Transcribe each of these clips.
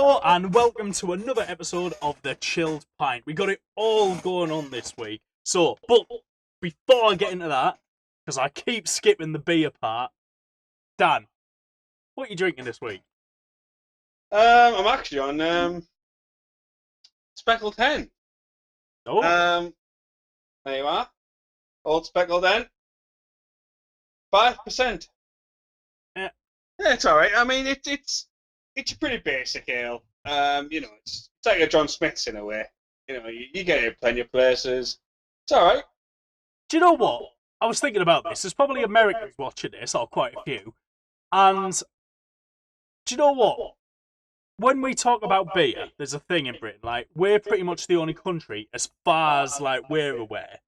Hello and welcome to another episode of the Chilled Pint. We got it all going on this week. But before I get into that, because I keep skipping the beer part, Dan, what are you drinking this week? I'm actually on Speckled Hen. Oh, There you are. Old Speckled Hen. 5%. eh, Yeah, it's all right. I mean, it's a pretty basic ale. It's like a John Smith's in a way. You get it in plenty of places. It's all right. do you know what? I was thinking about this. There's probably Americans watching this, or quite a few. And do you know what? When we talk about beer, there's a thing in Britain. Like, we're pretty much the only country, as far as like we're aware,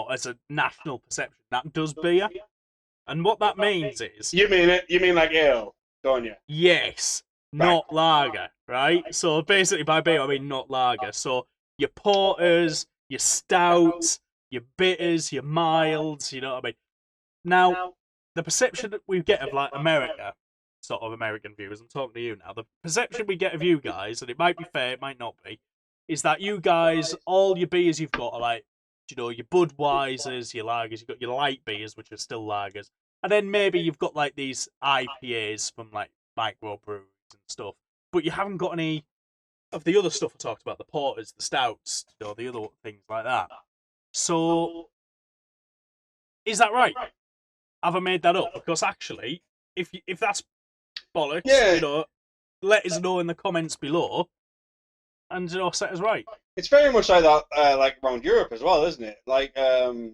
as a national perception, that does beer. And what that means is, You mean it? You mean like ale, don't you? yes, Right. not lager, right? So basically, by beer, I mean not lager. So your porters, your stouts, your bitters, your milds, you know what I mean? Now, the perception that we get of like America, sort of American viewers, I'm talking to you now, the perception we get of you guys, and it might be fair, it might not be, is that you guys, all your beers you've got are like, your Budweisers, your lagers, you've got your light beers, which are still lagers, and then maybe you've got like these IPAs from like microbreweries and stuff, but you haven't got any of the other stuff I talked about, the porters, the stouts, the other things like that. So, is that right? Have I made that up? Because actually, if that's bollocks, Yeah, let us know in the comments below, and set us right. it's very much like that, like around Europe as well, isn't it? Like, where's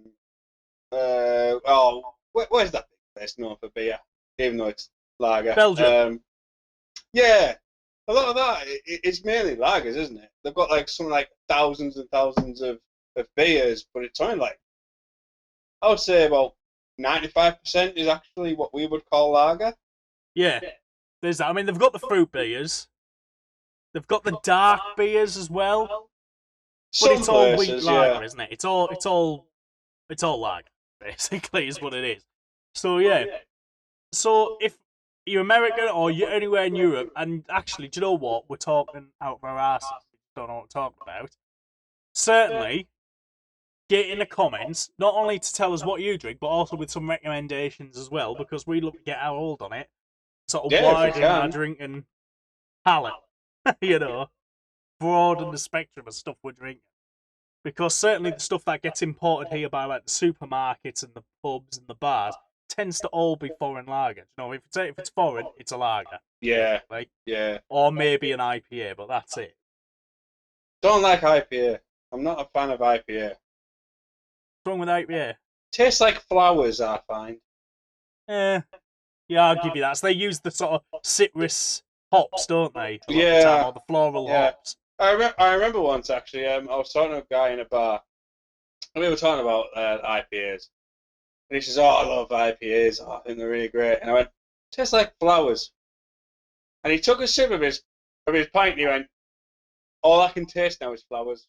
that big place known for beer? Even though it's lager. Belgium. Yeah, a lot of that it's mainly lagers, isn't it? They've got like something like thousands and thousands of beers, but it's only like I would say about 95% is actually what we would call lager. Yeah, there's that. I mean, they've got the fruit beers, they've got the dark beers as well, but Some it's all wheat places, lager, yeah. isn't it? It's all lager, basically, is what it is. So yeah. So if you're American or you're anywhere in Europe, and actually, do you know what? We're talking out of our asses. We don't know what we're talking about. Certainly, get in the comments, not only to tell us what you drink, but also with some recommendations as well, because we look to get our hold on it, sort of Yeah, if we widen our can. drinking palette, you know, broaden the spectrum of stuff we're drinking. Because certainly the stuff that gets imported here by like the supermarkets and the pubs and the bars tends to all be foreign lager. If it's foreign, it's a lager, Yeah, basically, yeah. or maybe an IPA, but that's it. Don't like IPA. I'm not a fan of IPA. What's wrong with IPA? Tastes like flowers, I find. Eh, yeah, I'll give you that. So they use the sort of citrus hops, don't they, a lot of the time, Yeah, or the floral yeah. hops. I remember once actually. I was talking to a guy in a bar, and we were talking about IPAs. And he says, "Oh, I love IPAs. Oh, I think they're really great." And I went, "Tastes like flowers." And he took a sip of his pint, and he went, "All I can taste now is flowers."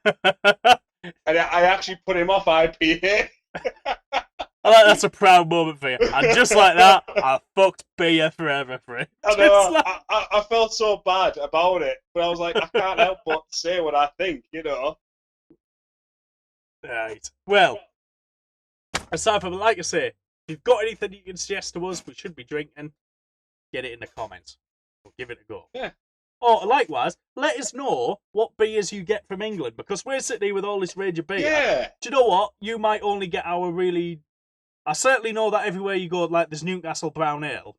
And I actually put him off IPA. I like that's a proud moment for you. And just like that, I fucked beer forever for it. I Just know. like... I felt so bad about it, but I was like, I can't help but say what I think, you know. Right. Well, aside from, like I say, if you've got anything you can suggest to us we should be drinking, get it in the comments. We'll give it a go. Yeah. Or, likewise, let us know what beers you get from England, because we're sitting here with all this range of beer. Yeah. Do you know what? You might only get our really... I certainly know that everywhere you go, like, there's Newcastle Brown Ale.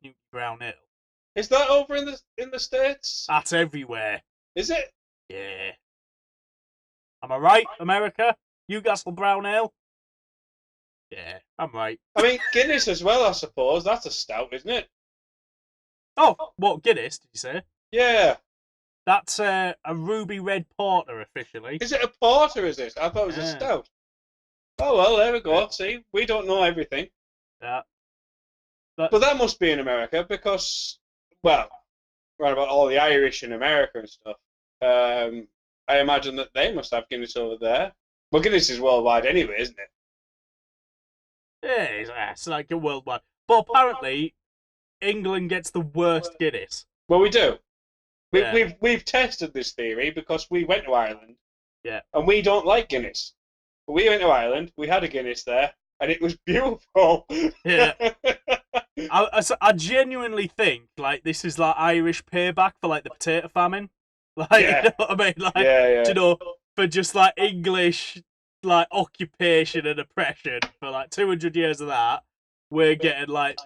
Is that over in the States? That's everywhere. Is it? Yeah. Am I right, America? Newcastle Brown Ale? Yeah, I'm right. I mean, Guinness as well, I suppose. That's a stout, isn't it? Oh, what, Guinness, did you say? Yeah. That's a ruby red porter, officially. Is it a porter, is it? I thought it was a Yeah. stout. Oh, well, there we go. Yeah. See, we don't know everything. Yeah. But that must be in America because, well, right about all the Irish in America and stuff. I imagine that they must have Guinness over there. Well, Guinness is worldwide anyway, isn't it? Yeah, it's like a worldwide. But apparently, England gets the worst Guinness. Well, we do. Yeah. We've tested this theory because we went to Ireland. Yeah. And we don't like Guinness. But we went to Ireland. We had a Guinness there, and it was beautiful. Yeah. I genuinely think like this is like Irish payback for like the potato famine. Like Yeah. you know what I mean? Like Yeah. you know, for just like English like occupation and oppression for like 200 years of that, we're getting like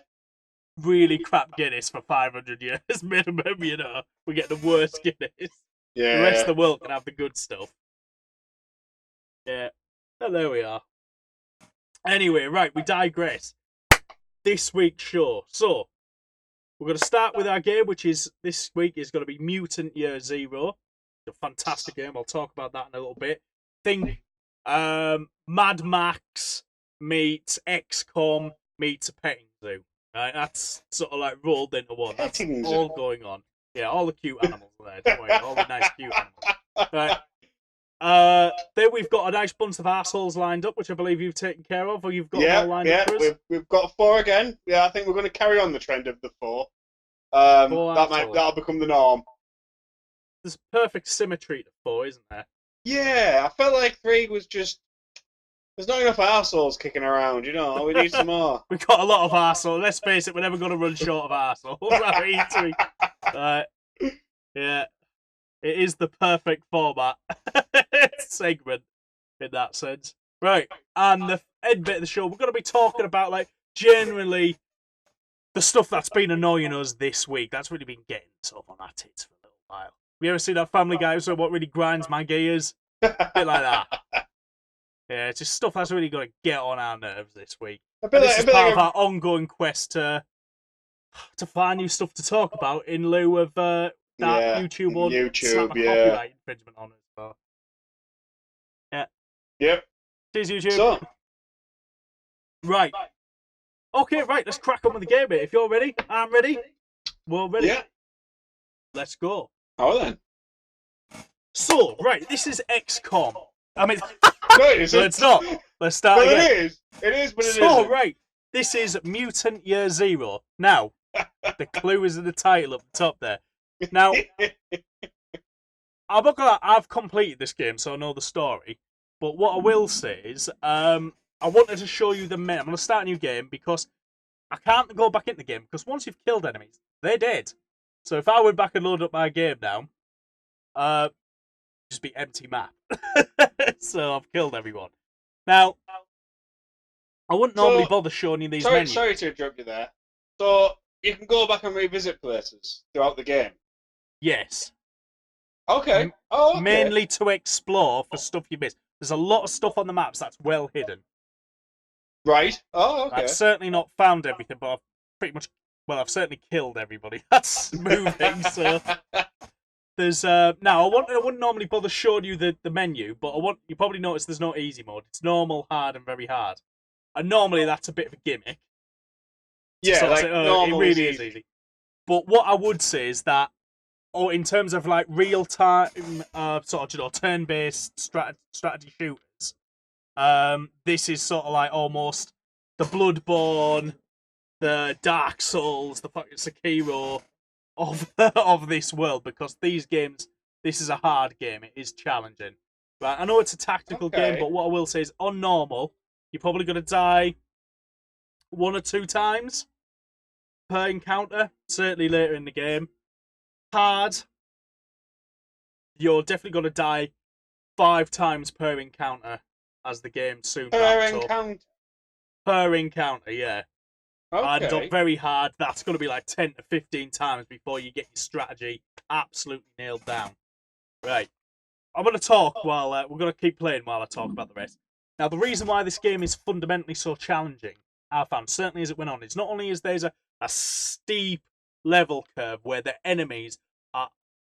really crap Guinness for 500 years minimum, you know. We get the worst Guinness. Yeah. The rest of the world can have the good stuff. Yeah. Oh, there we are. Anyway, right, we digress. This week's show. So, we're going to start with our game, which is this week is going to be Mutant Year Zero. It's a fantastic game. I'll talk about that in a little bit. Think Mad Max meets XCOM meets a petting zoo. Right, that's sort of like rolled into one. That's all going on. Yeah, all the cute animals are there. Don't worry, all the nice cute animals. Right. Then we've got a nice bunch of arseholes lined up, which I believe you've taken care of, or you've got them all lined up for us. We've got 4 again. Yeah, I think we're going to carry on the trend of the 4. That'll become the norm. There's perfect symmetry to 4, isn't there? Yeah, I felt like 3 was just. There's not enough arseholes kicking around, you know. We need some more. We've got a lot of arseholes. Let's face it, we're never going to run short of arseholes. Yeah. It is the perfect format segment in that sense. Right, and the end bit of the show, we're going to be talking about, like, generally the stuff that's been annoying us this week. That's really been getting sort of on our tits for a little while. Have you ever seen that Family Guy episode, What Really Grinds My Gears? A bit like that. Yeah, it's just stuff that's really going to get on our nerves this week. This is part of our ongoing quest to find new stuff to talk about in lieu of that YouTube or slap a copyright infringement on us. So. Yeah. Yep. Cheers, YouTube. So. Right. Okay, right, let's crack on with the game, mate. If you're ready, I'm ready. We're ready. Yeah. Let's go. Oh, then. So, right, this is XCOM. I mean, no, it isn't. No, it's not. Let's start again. It is. It is, but it isn't. So, right, this is Mutant Year Zero. Now, the clue is in the title up the top there. Now, I'm not gonna. I've completed this game, so I know the story. But what I will say is, I wanted to show you the men. I'm gonna start a new game because I can't go back into the game because once you've killed enemies, they're dead. So if I went back and loaded up my game now, just be empty map. So I've killed everyone. Now, I wouldn't normally bother showing you these menus. Sorry to interrupt you there. So you can go back and revisit places throughout the game? Yes. Okay. Okay. Mainly to explore for stuff you missed. There's a lot of stuff on the maps that's well hidden. Right. Oh, okay. I've certainly not found everything, but I've pretty much... Well, I've certainly killed everybody. That's moving, so... There's now I wouldn't normally bother showing you the menu, but you probably notice there's no easy mode. It's normal, hard, and very hard. And normally that's a bit of a gimmick. Yeah, like normal it really is easy. But what I would say is that, in terms of like real time, sort of turn-based strategy shooters, this is sort of like almost the Bloodborne, the Dark Souls, the fucking Sekiro of this world, because these games, this is a hard game. It is challenging. Right, I know it's a tactical game, but what I will say is on normal, you're probably going to die 1 or 2 times per encounter, certainly later in the game. Hard, you're definitely going to die 5 times per encounter as the game soon ramps up. Per encounter, yeah. Okay. And up very hard, that's going to be like 10 to 15 times before you get your strategy absolutely nailed down. Right. I'm going to talk while... we're going to keep playing while I talk about the rest. Now, the reason why this game is fundamentally so challenging, I found, certainly as it went on, is not only is there's a steep level curve where the enemies are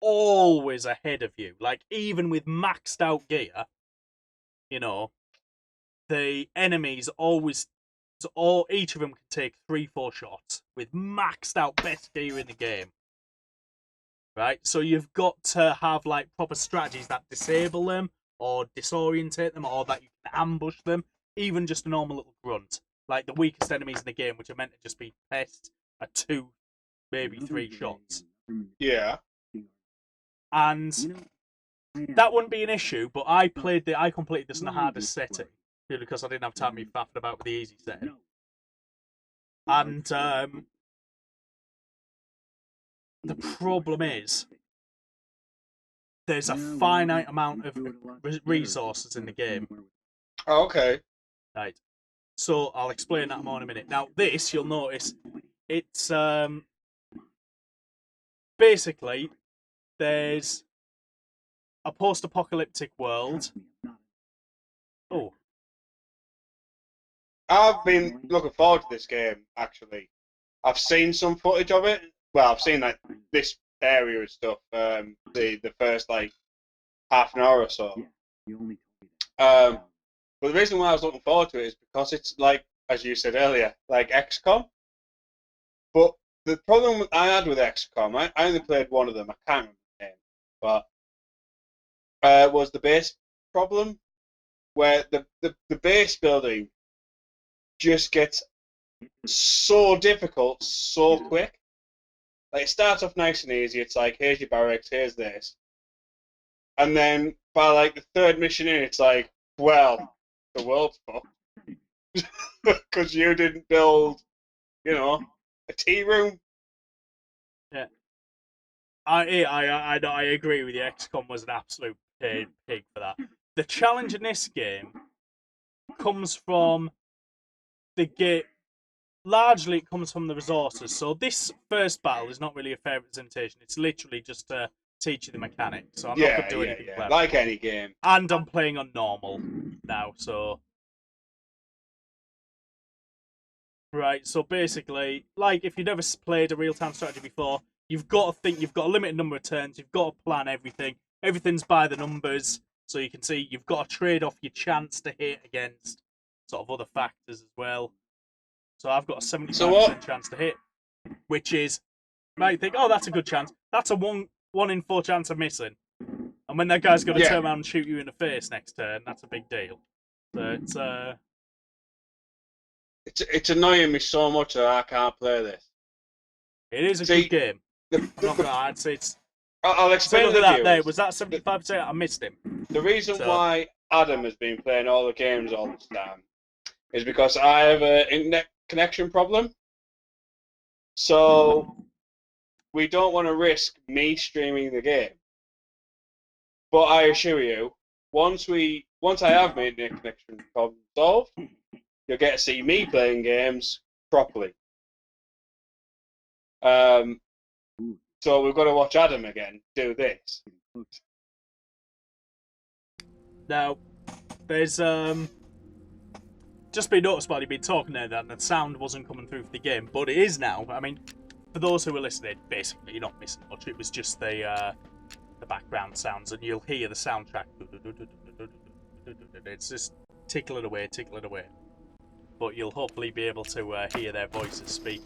always ahead of you. Like, even with maxed out gear, you know, the enemies always... So each of them can take 3-4 shots with maxed out best gear in the game. Right? So you've got to have like proper strategies that disable them or disorientate them, or that you can ambush them. Even just a normal little grunt. Like the weakest enemies in the game, which are meant to just be pests, are 2, maybe 3 shots. Yeah. And that wouldn't be an issue, but I completed this in the hardest setting purely because I didn't have time to be faffing about with the easy setting. And the problem is there's a finite amount of resources in the game. Oh, okay. Right. So I'll explain that more in a minute. Now this, you'll notice, it's basically there's a post-apocalyptic world. Oh. I've been looking forward to this game, actually. I've seen some footage of it. Well, I've seen like this area and stuff. The first like half an hour or so. But the reason why I was looking forward to it is because it's like, as you said earlier, like XCOM. But the problem I had with XCOM, I only played one of them. I can't remember the name, but was the base problem, where the base building just gets so difficult so quick. Like, it starts off nice and easy. It's like, here's your barracks, here's this. And then by like the third mission in, it's like, well, the world's fucked. Because you didn't build, a tea room. Yeah. I agree with you. XCOM was an absolute pig for that. The challenge in this game comes from the game. Largely, it comes from the resources. So this first battle is not really a fair representation. It's literally just to teach you the mechanics. So I'm not going to do anything clever. Like any game. And I'm playing on normal now, so... Right, so basically, like if you've never played a real-time strategy before, you've got to think, you've got a limited number of turns, you've got to plan everything. Everything's by the numbers, so you can see you've got to trade off your chance to hit against sort of other factors as well. So I've got a 75% chance to hit, which is, you might think, oh, that's a good chance. That's a 1 in 4 chance of missing. And when that guy's going to turn around and shoot you in the face next turn, that's a big deal. So it's annoying me so much that I can't play this. It is a good game. I'm not going to I'd say it's... I'll explain to that there. Was that 75%? I missed him. The reason why Adam has been playing all the games all this time is because I have an internet connection problem. So we don't want to risk me streaming the game. But I assure you, once I have my internet connection problem solved, you'll get to see me playing games properly. So we've got to watch Adam again do this. Now, there's just been noticed while you've been talking there that the sound wasn't coming through for the game, but it is now. I mean, for those who were listening, basically you're not missing much. It was just the background sounds, and you'll hear the soundtrack. It's just tickling away. But you'll hopefully be able to hear their voices speak.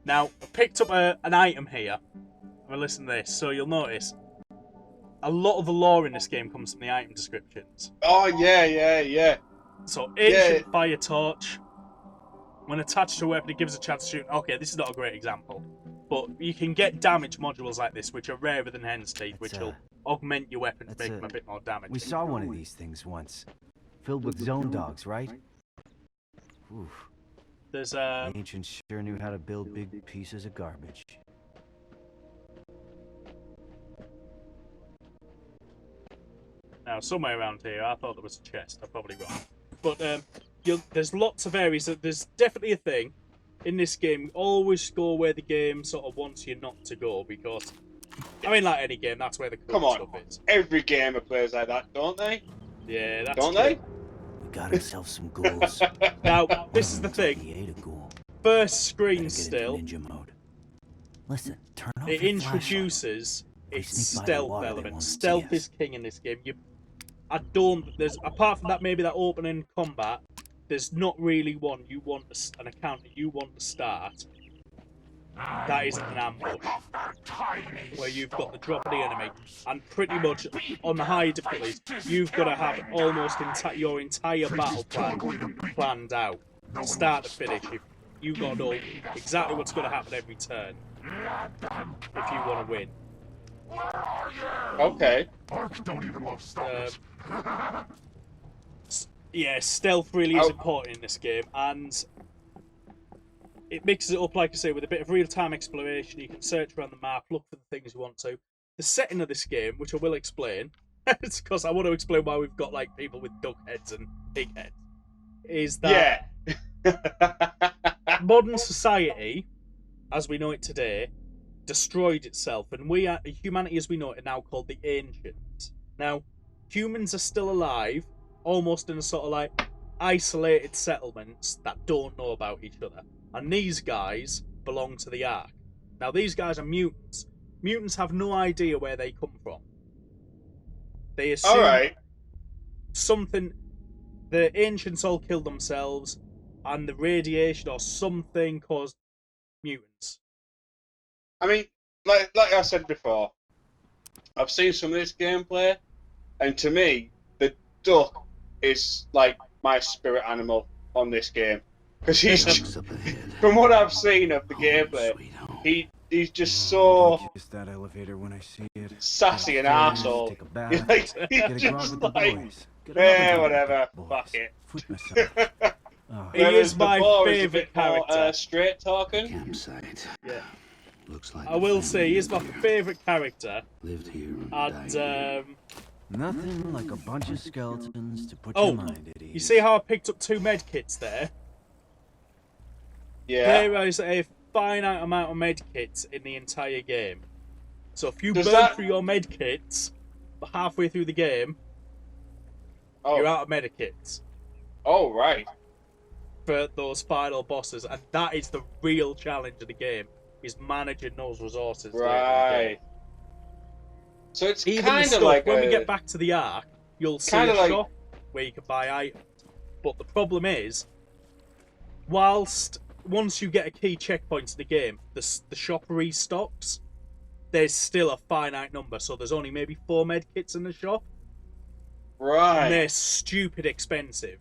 Now, I picked up an item here. I'm going to listen to this, so you'll notice a lot of the lore in this game comes from the item descriptions. Oh, yeah. So, ancient fire torch. When attached to a weapon, it gives a chance to shoot. Okay, this is not a great example. But you can get damage modules like this, which are rarer than hen's teeth, which will augment your weapon to make them a bit more damage. We saw one of these things once. Filled with zone dogs, right? Oof. There's The ancients sure knew how to build big pieces of garbage. Now, somewhere around here, I thought there was a chest. I'm probably wrong. But there's lots of areas. There's definitely a thing in this game. Always go where the game sort of wants you not to go, because, I mean, like any game, that's where the cool stuff is. Every gamer plays like that, don't they? Yeah, that's Don't true. they? We got ourselves some ghouls. Now, this is the thing. He ate a ghoul. First screen Better get still, into ninja mode. Listen, turn off it your introduces If its we sneak by the stealth water, they element. won't see Stealth us. is king in this game. There's apart from that, maybe that opening combat, there's not really one you want an account that you want to start. That isn't an ambush, where you've got the drop of the enemy, and pretty much on the high difficulties, you've got to have almost your entire battle plan planned out, start to finish. You've got to know exactly what's going to happen every turn if you want to win. Okay. Ark don't even love stalkers. Yeah, stealth really is important in this game, and it mixes it up, like I say, with a bit of real-time exploration. You can search around the map, look for the things you want to. The setting of this game, which I will explain, it's because I want to explain why we've got like people with duck heads and big heads, is that modern society, as we know it today, destroyed itself, and humanity as we know it are now called the Ancients. Now, humans are still alive, almost in a sort of like isolated settlements that don't know about each other. And these guys belong to the Ark. Now, these guys are mutants. Mutants have no idea where they come from. They assume something. The Ancients all killed themselves, and the radiation or something caused mutants. I mean, like I said before, I've seen some of this gameplay, and to me, the duck is like my spirit animal on this game. Because he's just, from what I've seen of the gameplay, he's just so that elevator when I see it. sassy and arsehole. Take a bath, He's just like, whatever, fuck it. He is my favourite character. Straight talking. Campsite. Yeah. Looks like I will say he is my favourite character. lived here And nothing like a bunch of skeletons to put your mind at ease. you see how I picked up 2 med kits there? Yeah. There is a finite amount of med kits in the entire game. So if you burn through your med kits halfway through the game, you're out of med kits. Oh, right. For those final bosses, and that is the real challenge of the game, is managing those resources. Right. So it's kind of like when we get back to the Ark, you'll see a shop where you can buy items. But the problem is, once you get a key checkpoint in the game, the shop restocks. There's still a finite number, so there's only maybe 4 med kits in the shop. Right. And they're stupid expensive.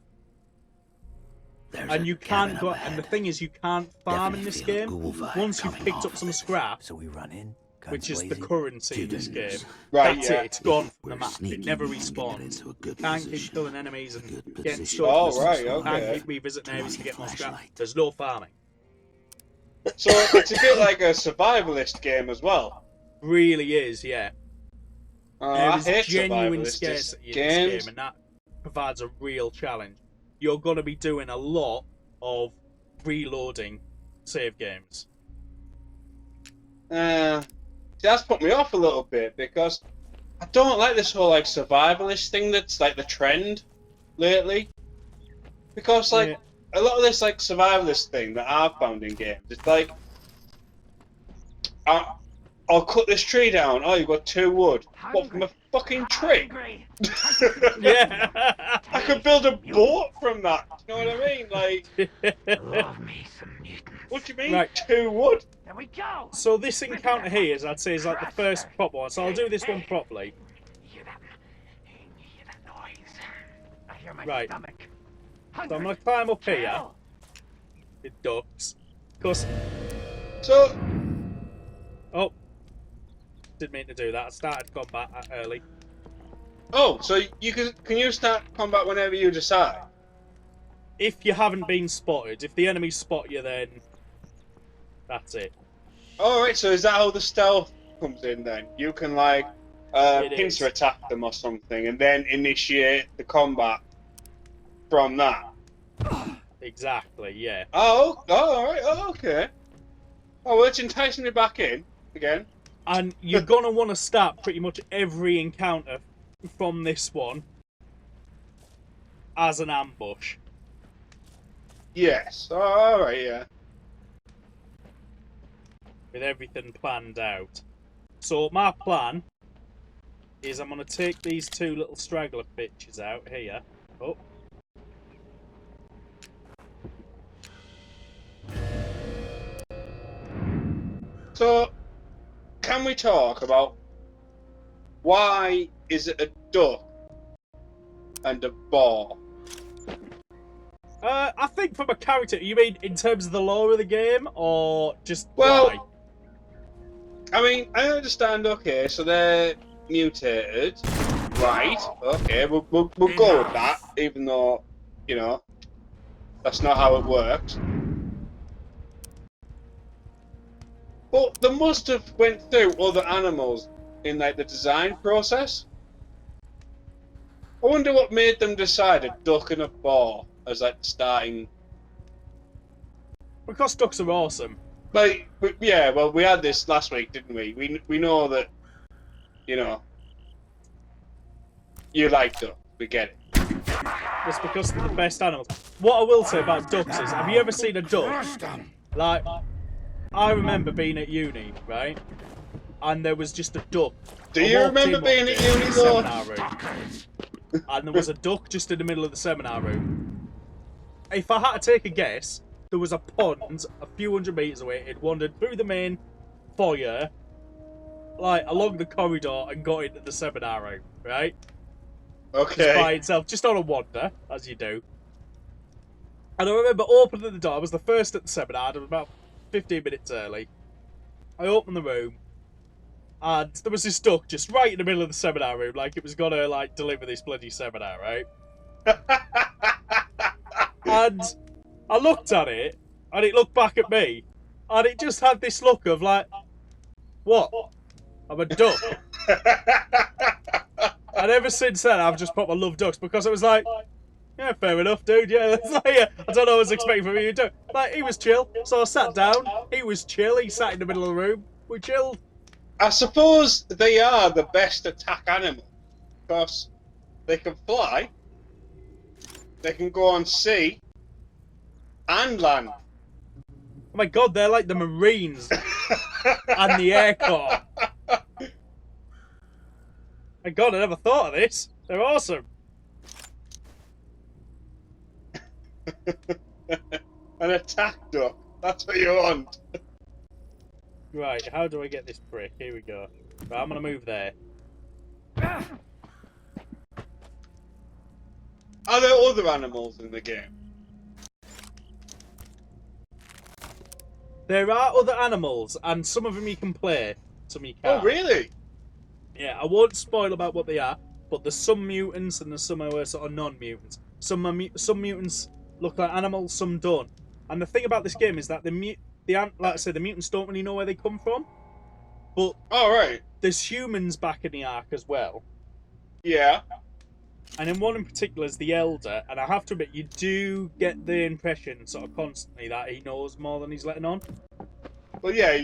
And you can't go. And the thing is, you can't farm in this game. Once you've picked up some scrap, so we run in, which is the currency in this game, right, that's it. It's gone from the map. It never respawns. You can't keep killing enemies and getting stuff. Oh, right, You can't keep revisiting areas to get more scrap. There's no farming. So it's a bit like a survivalist game as well. Really is, yeah. I There hate is genuine survivalist scarcity in games. this game, and that provides a real challenge. You're going to be doing a lot of reloading save games. That's put me off a little bit because I don't like this whole like survivalist thing that's like the trend lately. Because like a lot of this like survivalist thing that I've found in games, it's like I'll cut this tree down. Oh, you've got 2 wood. What, from a fucking tree? Yeah. I could build a boat from that. You know what I mean? Like, Love me some mutants. what do you mean? Right. 2 wood? There we go. So this encounter here, I'd say, is like the first proper one. So I'll do this one properly. You hear that noise? I hear my Right. stomach. So I'm going to climb up here with ducks. Because, So, oh, didn't mean to do that. I started combat early. oh, so you can you start combat whenever you decide? If you haven't been spotted, if the enemies spot you, then that's it. Alright, so is that how the stealth comes in then? You can like pincer is. attack them or something and then initiate the combat from that. Exactly, yeah. Oh, alright, oh, okay. Oh, well, it's enticing me back in again. And you're going to want to start pretty much every encounter from this one as an ambush. Yes, alright, yeah. With everything planned out. So my plan is I'm going to take these 2 little straggler bitches out here. Oh. So, can we talk about why is it a duck and a boar? I think from a character, you mean in terms of the lore of the game, or just Well, why? I mean, I understand, okay, so mutated. Right. Okay. We'll go with that, even though, you know, that's not how it works. But they must have went through other animals in like the design process. I wonder what made them decide a duck and a boar as like the starting. Because ducks are awesome. Like, yeah, well, we had this last week, didn't we? We know that, you know, you like ducks. We get it. It's because they're the best animals. What I will say about ducks is, have you ever seen a duck? Like, I remember being at uni, right? And there was just a duck. Do you remember being at uni, though? And there was a duck just in the middle of the seminar room. If I had to take a guess, there was a pond a few hundred metres away. It wandered through the main foyer, like along the corridor, and got into the seminar room, right? Okay. Just by itself, just on a wander, as you do. And I remember opening the door. I was the first at the seminar. I was about 15 minutes early. I opened the room, and there was this duck just right in the middle of the seminar room, like it was gonna like deliver this bloody seminar, right? And I looked at it, and it looked back at me, and it just had this look of like, what? I'm a duck. And ever since then, I've just put my love ducks, because it was like, yeah, fair enough, dude. Yeah, it's like, yeah, I don't know what I was expecting from you to do. Like, he was chill, so I sat down. He was chill. He sat in the middle of the room. We chilled. I suppose they are the best attack animal because they can fly, they can go on sea, and land. Oh my god, they're like the Marines and the Air Corps. My god, I never thought of this. They're awesome. An attack duck. That's what you want. Right, how do I get this brick? Here we go. Right, I'm gonna move there. Are there other animals in the game? There are other animals, and some of them you can play, some you can't. Oh, really? Yeah, I won't spoil about what they are, but there's some mutants and there's some who are sort of non-mutants. Some mutants look like animals, some don't. And the thing about this game is that like I said, the mutants don't really know where they come from. But right. There's humans back in the ark as well. Yeah. And in one in particular is the Elder, and I have to admit, you do get the impression sort of constantly that he knows more than he's letting on. Well, yeah,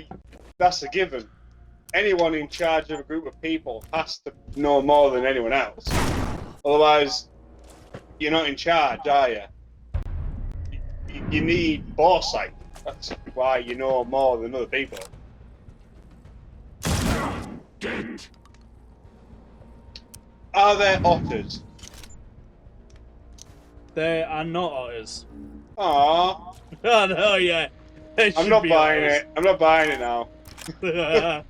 that's a given. Anyone in charge of a group of people has to know more than anyone else. Otherwise, you're not in charge, are you? You need foresight. That's why you know more than other people. Are there otters? There are not otters. Aww. Oh no, yeah. I'm not buying it. I'm not buying it now. And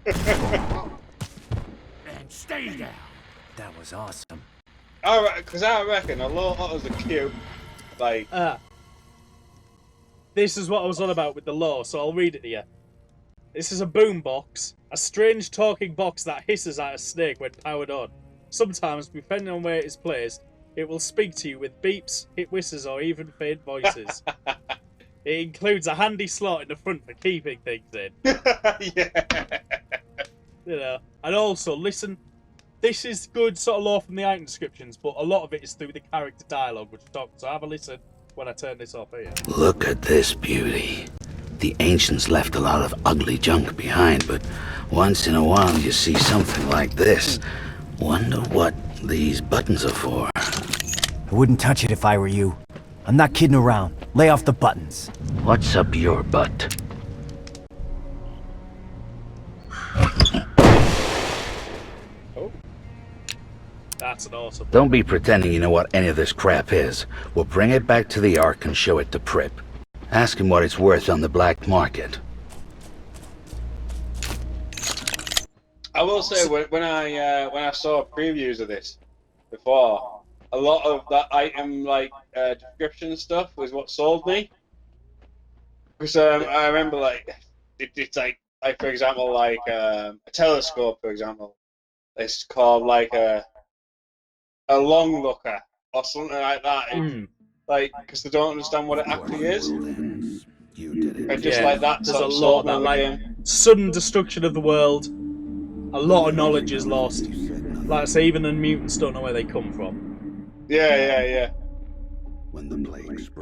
stay down. That was awesome. Alright, because I reckon although otters are cute, like... This is what I was on about with the lore, so I'll read it to you. This is a boombox, a strange talking box that hisses at a snake when powered on. Sometimes, depending on where it is placed, it will speak to you with beeps, hit whistles, or even faint voices. It includes a handy slot in the front for keeping things in. Yeah. You know, and also, listen, this is good sort of lore from the item descriptions, but a lot of it is through the character dialogue, which we talked. So have a listen when I turn this off here. Look at this beauty. The ancients left a lot of ugly junk behind, but once in a while you see something like this. Wonder what these buttons are for. I wouldn't touch it if I were you. I'm not kidding around. Lay off the buttons. What's up your butt? Oh. That's an awesome. Don't be pretending you know what any of this crap is. We'll bring it back to the Ark and show it to Prip. Ask him what it's worth on the black market. I will say when I saw previews of this before, a lot of that item description stuff was what sold me. Because I remember it's like for example a telescope, for example. It's called like a long looker or something like that. Like, because they don't understand what it actually is. And just like that there's sort a of lot of in that, the like game. sudden destruction of the world. A lot of knowledge is lost. Like I say, even the mutants don't know where they come from. Yeah. But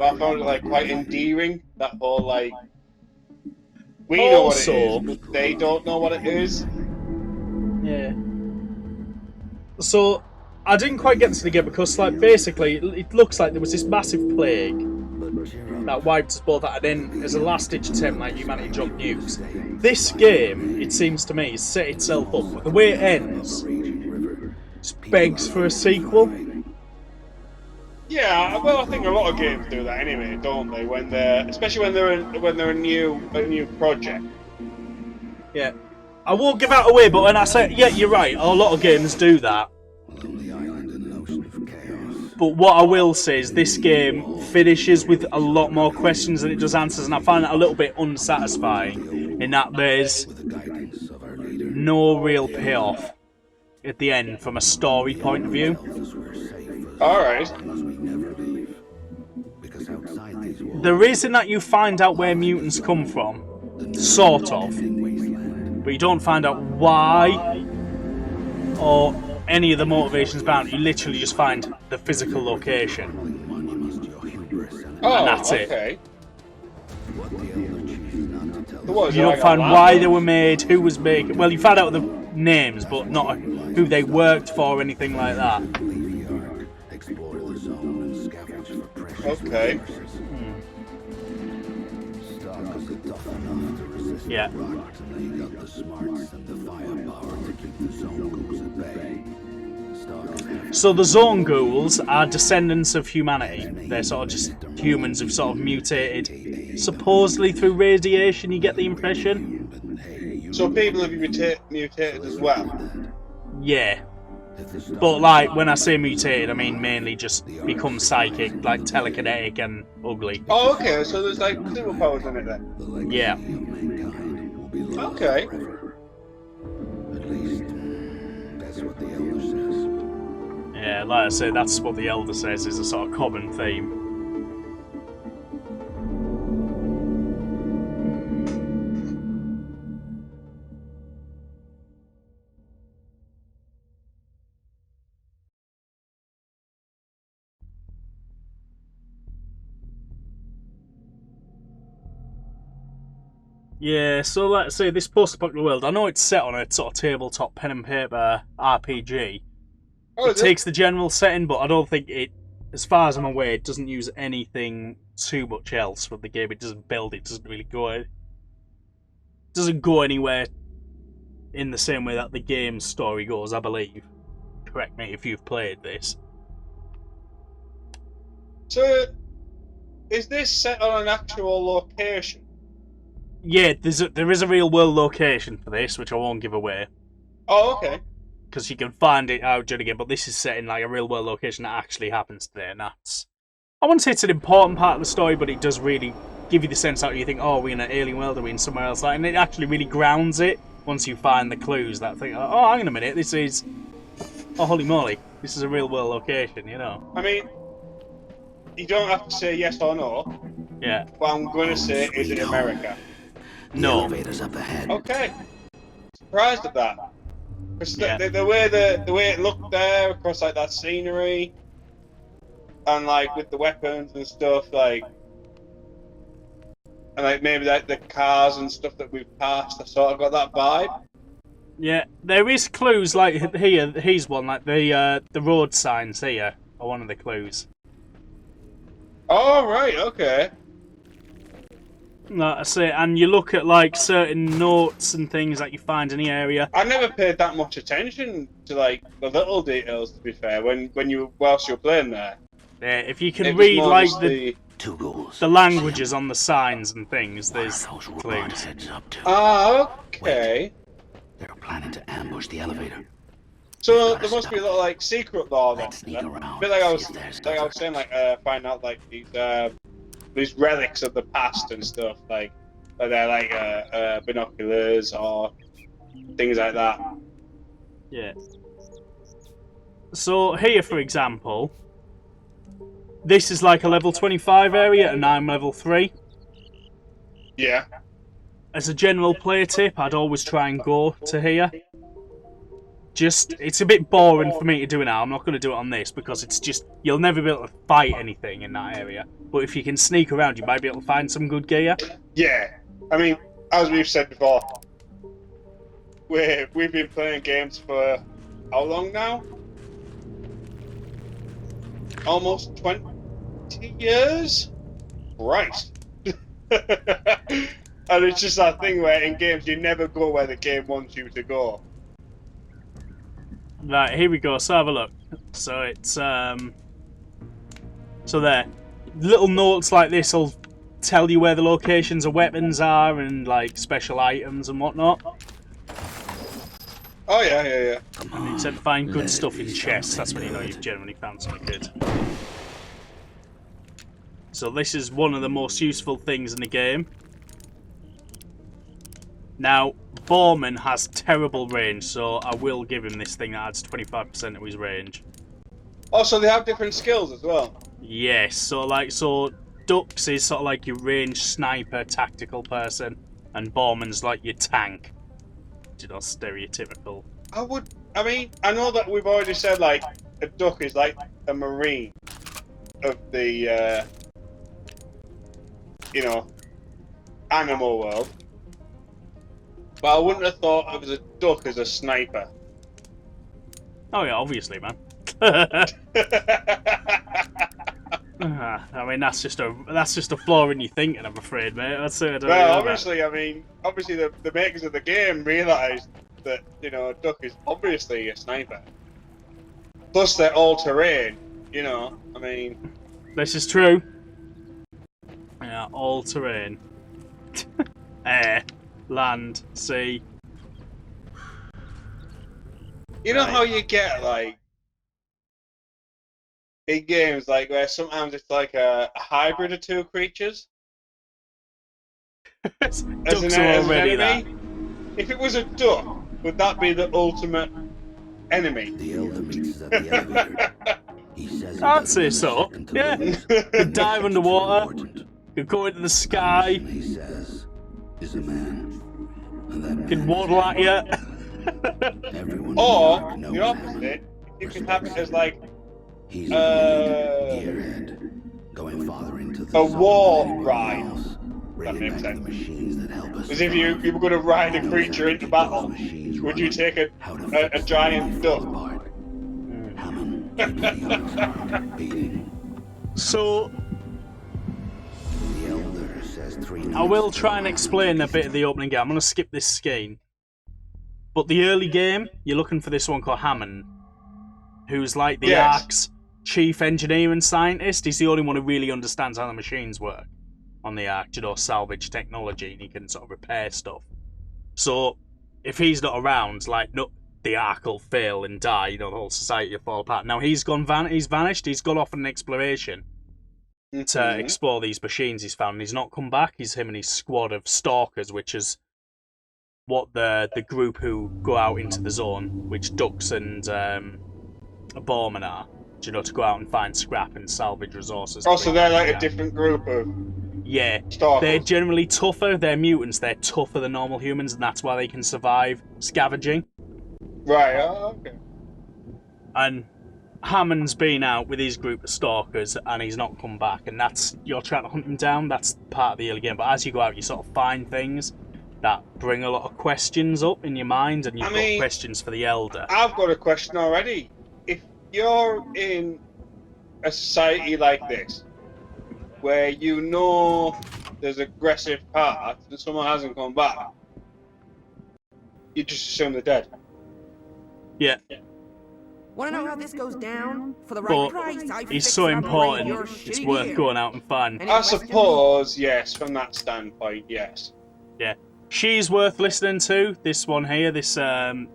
I found it like quite endearing. That whole like, we know what it is, but they don't know what it is. Yeah. So I didn't quite get to the game because, like, basically, it looks like there was this massive plague that wiped us both out, and then as a last-ditch attempt, like, humanity dropped nukes. This game, it seems to me, set itself up, but the way it ends just begs for a sequel. Yeah, well, I think a lot of games do that anyway, don't they? When they're, especially when they're a new project. Yeah. I won't give that away, but when I say, yeah, you're right, a lot of games do that. But what I will say is this game finishes with a lot more questions than it does answers, and I find that a little bit unsatisfying in that there's no real payoff at the end from a story point of view. Alright. There is in that you find out where mutants come from, sort of, but you don't find out why or any of the motivations behind it. You literally just find the physical location. Oh, and that's okay. You don't find why they were made, who was making. Well, you find out the names, but not who they worked for or anything like that. Okay. Yeah. So the zone ghouls are descendants of humanity. They're sort of just humans who've sort of mutated. Supposedly through radiation, you get the impression. So people have mutated as well? Yeah. But like, when I say mutated, I mean mainly just become psychic, like telekinetic and ugly. Oh, okay, so there's like superpowers in it then? Yeah. Okay. Yeah, like I say, that's what the Elder says is a sort of common theme. Yeah, so let's say this post-apocalyptic world, I know it's set on a sort of tabletop pen and paper RPG. It takes the general setting, but I don't think it, as far as I'm aware, it doesn't use anything too much else with the game. It doesn't build, it doesn't really go... It doesn't go anywhere in the same way that the game's story goes, I believe. Correct me if you've played this. So, is this set on an actual location? Yeah, there is a real world location for this, which I won't give away. Oh, okay. Because you can find it out during the game, but this is set in like a real world location that actually happens there, and that's... I wouldn't say it's an important part of the story, but it does really give you the sense that you think, oh, are we in an alien world, are we in somewhere else? Like, and it actually really grounds it once you find the clues that think, oh, hang on a minute, this is... Oh, holy moly, this is a real world location, you know? I mean, you don't have to say yes or no. Yeah. But I'm going to say, is it America? No. Elevators up ahead. Okay. Surprised at that. Yeah. The way it looked there across like that scenery, and like with the weapons and stuff, like, and like maybe like the cars and stuff that we've passed, I sort of got that vibe. Yeah, there is clues like here. Here's one, like the road signs here are one of the clues. Oh right, okay. Like I say, and you look at like certain notes and things that you find in the area. I never paid that much attention to like the little details. To be fair, whilst you were playing there. Yeah, if you can read like the languages on the signs and things, there's clues. Ah, okay. They're planning to ambush the elevator. So there must be a little like secret law then. Sneak around. A bit like I was saying, like find out like these relics of the past and stuff, like they're like binoculars or things like that. Yeah. So here, for example, this is like a level 25 area, and I'm level 3. Yeah. As a general player tip, I'd always try and go to here. It's a bit boring for me to do it now. I'm not going to do it on this because it's just, you'll never be able to fight anything in that area. But if you can sneak around, you might be able to find some good gear. Yeah. I mean, as we've said before, we've been playing games for how long now? Almost 20 years? Christ. And it's just that thing where in games you never go where the game wants you to go. Right, here we go. So have a look. So it's so there. Little notes like this will tell you where the locations of weapons are and like special items and whatnot. Oh yeah. And you tend to find good stuff in chests. That's when you know you've generally found something good. So this is one of the most useful things in the game. Now, Borman has terrible range, so I will give him this thing that adds 25% of his range. Oh, so they have different skills as well? Yes, so Dux is sort of like your ranged sniper, tactical person, and Borman's like your tank. You know, stereotypical. I mean, I know that we've already said, like, a duck is like a marine of the, animal world. But I wouldn't have thought of a duck as a sniper. Oh yeah, obviously, man. I mean, that's just a flaw in your thinking, I'm afraid, mate. Well, obviously the makers of the game realised that, a duck is obviously a sniper. Plus, they're all-terrain, I mean... This is true. Yeah, all-terrain. Air, land, sea. You know how you get, like, in games, like, where sometimes it's like a hybrid of two creatures? Ducks as are an already enemy? that. If it was a duck, would that be the ultimate enemy? The elder meets us at the elevator. He says he I'd doesn't say have a so. second to Yeah. lose. Could dive underwater. Important. Could go into the sky. He says is a man. And that Could man waddle at you. everyone Or, in New the York knows opposite, him. you can have it as, like, He's a gearhead, going farther into the a zone war than anyone ride. else, bringing makes back sense. the machines that help us. as if you were going to ride a creature into battle. Would you take a giant duck? Hammond, keep the odds beating. So, The elder says 3 I will minutes try and ago, explain a bit of the opening game. I'm going to skip this scheme. But the early game, you're looking for this one called Hammond, who's like the Yes. Ark's chief engineer and scientist. He's the only one who really understands how the machines work on the Ark, salvage technology, and he can sort of repair stuff. So, if he's not around, the Ark will fail and die, the whole society will fall apart. Now, he's vanished, he's gone off on an exploration to explore these machines he's found, and he's not come back. He's him and his squad of stalkers, which is what the group who go out into the zone, which Dux and Borman are, to go out and find scrap and salvage resources. Also, they're like a different group of stalkers. They're generally tougher. They're mutants. They're tougher than normal humans, and that's why they can survive scavenging. Right, okay. And Hammond's been out with his group of stalkers, and he's not come back. And you're trying to hunt him down. That's part of the early game. But as you go out, you sort of find things that bring a lot of questions up in your mind, and you've got questions for the Elder. I've got a question already. If you're in a society like this, where there's aggressive parts and someone hasn't come back, you just assume they're dead. Yeah. Want to know how this goes down? For the right But price, I he's fix so and upgrade your important, it's shitty worth gear. going out and finding. Any I questions? suppose, yes, from that standpoint, yes. Yeah. She's worth listening to, this one here, the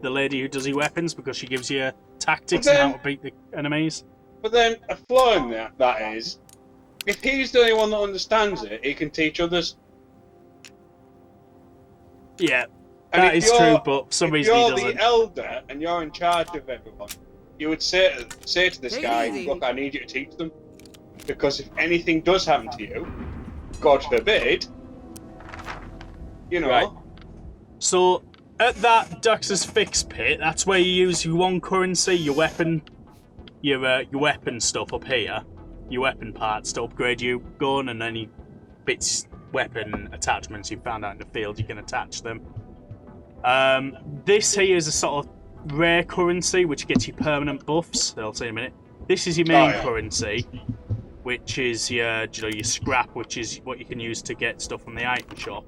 lady who does your weapons, because she gives you tactics and how to beat the enemies. But then, a flaw in that is, if he's the only one that understands it, he can teach others. Yeah, And that if is you're- true, but for some reason he If doesn't. you're the elder and you're in charge of everyone, you would say to this Take it guy, easy. look, I need you to teach them. Because if anything does happen to you, God forbid, you know. Right. So, at that Dux's Fix pit, that's where you use your one currency, your weapon stuff up here, your weapon parts to upgrade your gun, and any bits, weapon attachments you found out in the field, you can attach them. This here is a sort of rare currency, which gets you permanent buffs. I'll say in a minute. This is your main currency, which is your scrap, which is what you can use to get stuff from the item shop.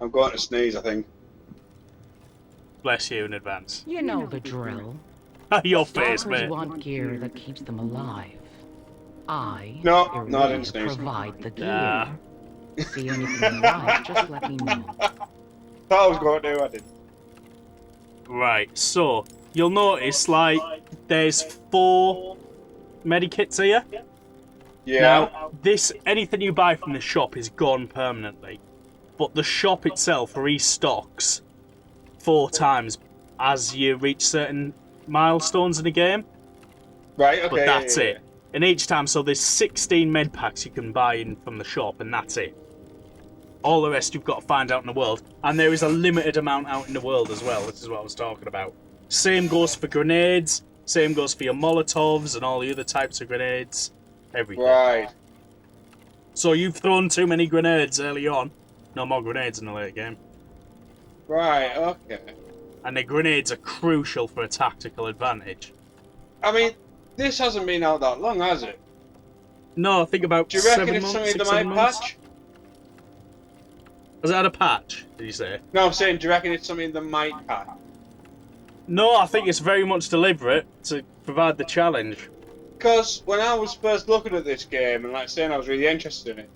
I'm going to sneeze, I think. Bless you in advance. You know the drill. Your face, Stalkers mate. want gear that keeps them alive. No, I didn't sneeze. provide the gear. Nah. See anything you like, just let me know. Thought I was going to, I didn't. Right, so you'll notice like there's 4 medikits here. Yeah. Now, anything you buy from the shop is gone permanently, but the shop itself restocks 4 times as you reach certain milestones in the game. Right, okay. But that's it. And each time, so there's 16 med packs you can buy in from the shop, and that's it. All the rest you've got to find out in the world, and there is a limited amount out in the world as well. This is what I was talking about. Same goes for grenades. Same goes for your Molotovs and all the other types of grenades. Everything. Right. So you've thrown too many grenades early on. No more grenades in the late game. Right, okay. And the grenades are crucial for a tactical advantage. I mean, this hasn't been out that long, has it? No, I think about Do you reckon 7 it's months, something 6, that 7 might months. patch? Has it had a patch, did you say? No, I'm saying, do you reckon it's something that might patch? No, I think it's very much deliberate to provide the challenge. Because when I was first looking at this game and like saying I was really interested in it,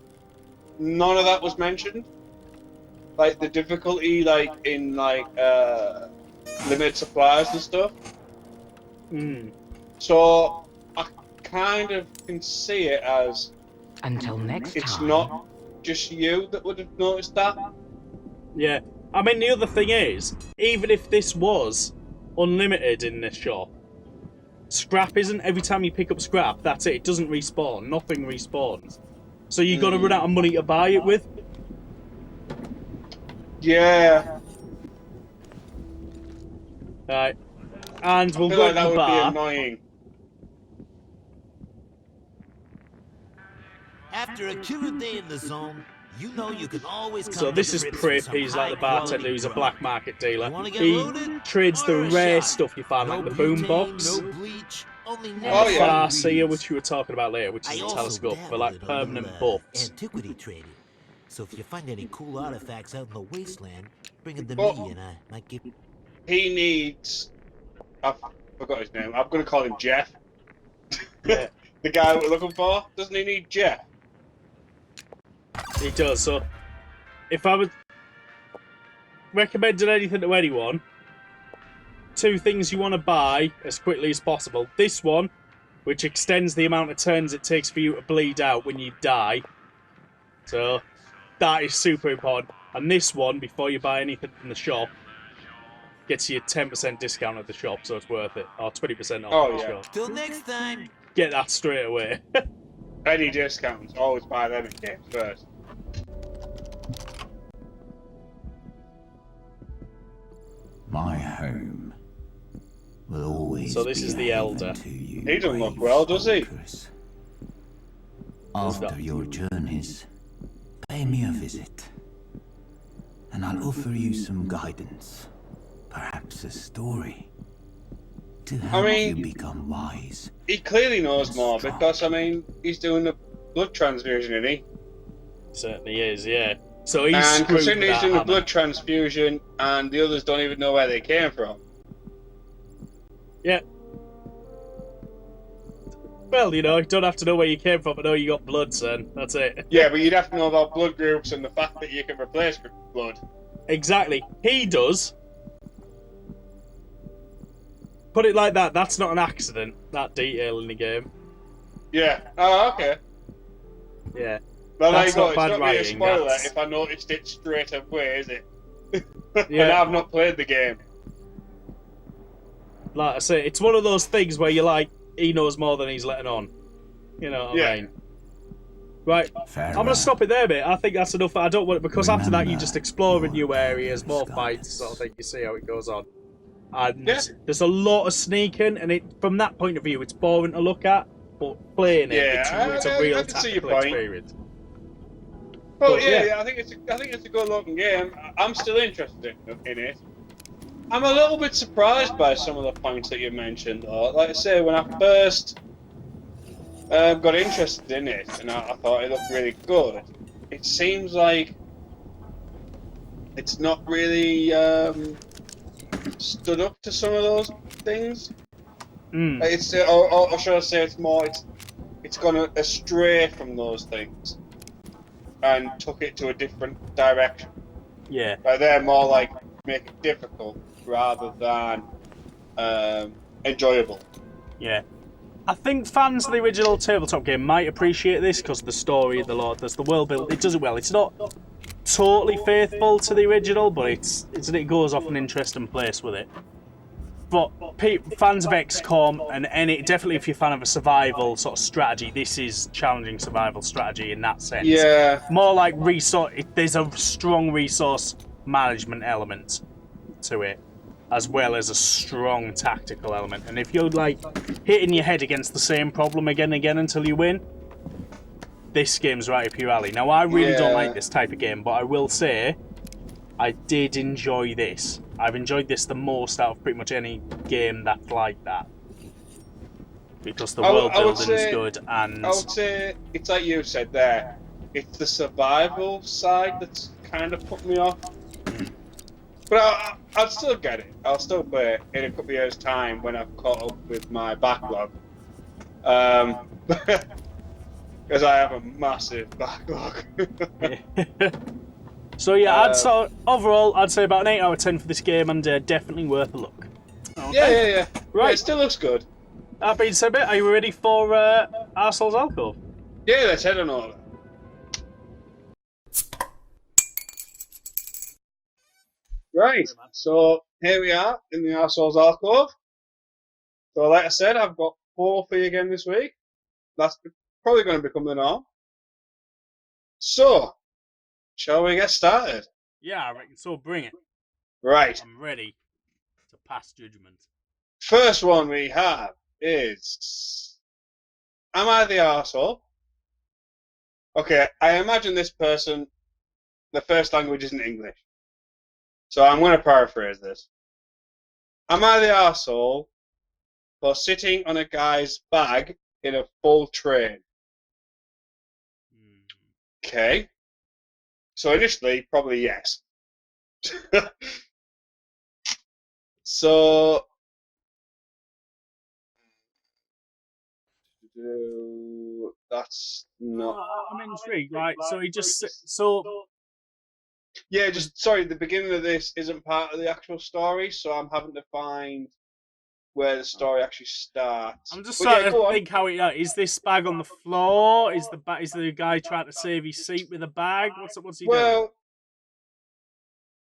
none of that was mentioned. Like the difficulty, like in like limited supplies and stuff. Hmm. So I kind of can see it as Until next it's time. not just you that would have noticed that. Yeah. I mean, the other thing is, even if this was unlimited in this shop, scrap isn't. Every time you pick up scrap, that's it. It doesn't respawn. Nothing respawns. So you got to run out of money to buy it with. Yeah. Right. And we'll I feel go like to that the would bar. be annoying. After a killer day in the zone, you know you can always come So to this the is Ritz Prip. for some He's like the high-quality bartender who's a grub. black market dealer. Wanna get He loaded? trades the Order a rare shot. stuff you find, like No the butane, boombox. no bleach, only And Oh, the yeah. Farseer, which you were talking about later, which I is a also telescope for dabble like in a permanent little, buffs. antiquity trading. So if you find any cool artifacts out in the wasteland, bring them to Well- me and I might give... He needs. I forgot his name. I'm gonna call him Jeff. Yeah. The guy we're looking for. Doesn't he need Jeff? He does. So if I was recommending anything to anyone, 2 things you want to buy as quickly as possible. This one, which extends the amount of turns it takes for you to bleed out when you die. So that is super important. And this one, before you buy anything from the shop, gets you a 10% discount at the shop, so it's worth it. Or 20% off Oh, at the yeah. shop. Till next time! Get that straight away. Any discounts, always buy them in games first. My home will always So this be is a the haven Elder. to you He doesn't look brave well, does he? stalkers. Who's that? After your journeys, pay me a visit, and I'll offer you some guidance, perhaps a story, to help mean- you become wise. He clearly knows more because, I mean, he's doing the blood transfusion, isn't he? Certainly is, yeah. So he's And screwed considering with he's that doing the hammer. blood transfusion and the others don't even know where they came from. Yeah. Well, you don't have to know where you came from, but know you got blood, son. That's it. Yeah, but you'd have to know about blood groups and the fact that you can replace blood. Exactly. He does. Put it like that, that's not an accident, that detail in the game. Yeah. Oh, okay. Yeah. Well, there you That's go. not It's bad not really a writing, spoiler that's- if I noticed it straight away, is it? Yeah. And I've not played the game. like I say, it's one of those things where you're like, he knows more than he's letting on. You know what I mean? Right, I'm gonna stop it there, mate. I think that's enough. I don't want because after that you just explore in new areas, more fights, sort of thing. You see how it goes on, and there's a lot of sneaking, and from that point of view, it's boring to look at, but playing it's a real tactical experience. Well, yeah, I think it's a good looking game. I'm still interested in it. I'm a little bit surprised by some of the points that you mentioned, though. Like I say, when I first got interested in it, and I thought it looked really good. It seems like it's not really stood up to some of those things. It's or should I say, it's gone astray from those things and took it to a different direction. Yeah, but they're more like make it difficult rather than enjoyable. Yeah. I think fans of the original tabletop game might appreciate this because the story, there's the world build. It does it well. It's not totally faithful to the original, but it goes off an interesting place with it. But fans of XCOM and definitely if you're a fan of a survival sort of strategy, this is challenging survival strategy in that sense. Yeah. More like resource. There's a strong resource management element to it, as well as a strong tactical element. And if you're like hitting your head against the same problem again and again until you win, this game's right up your alley. Now, I really don't like this type of game, but I will say I did enjoy this. I've enjoyed this the most out of pretty much any game that's like that. Because the world building is good, and I would say it's like you said there. It's the survival side that's kind of put me off. But I'll still get it. I'll still play it in a couple of years' time when I've caught up with my backlog. Because I have a massive backlog. So yeah, overall, I'd say about an 8 out of 10 for this game, and definitely worth a look. Okay. Yeah. Right. Yeah, it still looks good. That being said, are you ready for Arsehole's Alcove? Yeah, let's head on over. Right, so here we are in the Arsehole's Alcove. So like I said, I've got 4 for you again this week. That's probably going to become the norm. So, shall we get started? Yeah, I reckon so. Bring it. Right. I'm ready to pass judgment. First one we have is... Am I the arsehole? Okay, I imagine this person, the first language isn't English. So I'm going to paraphrase this. Am I the arsehole for sitting on a guy's bag in a full train? Okay. So initially, probably yes. So... That's not... I'm intrigued. Like, so he just... Yeah, sorry, the beginning of this isn't part of the actual story, so I'm having to find where the story actually starts. I'm just trying to think how it... is this bag on the floor? Is the guy trying to save his seat with a bag? What's he doing? Well,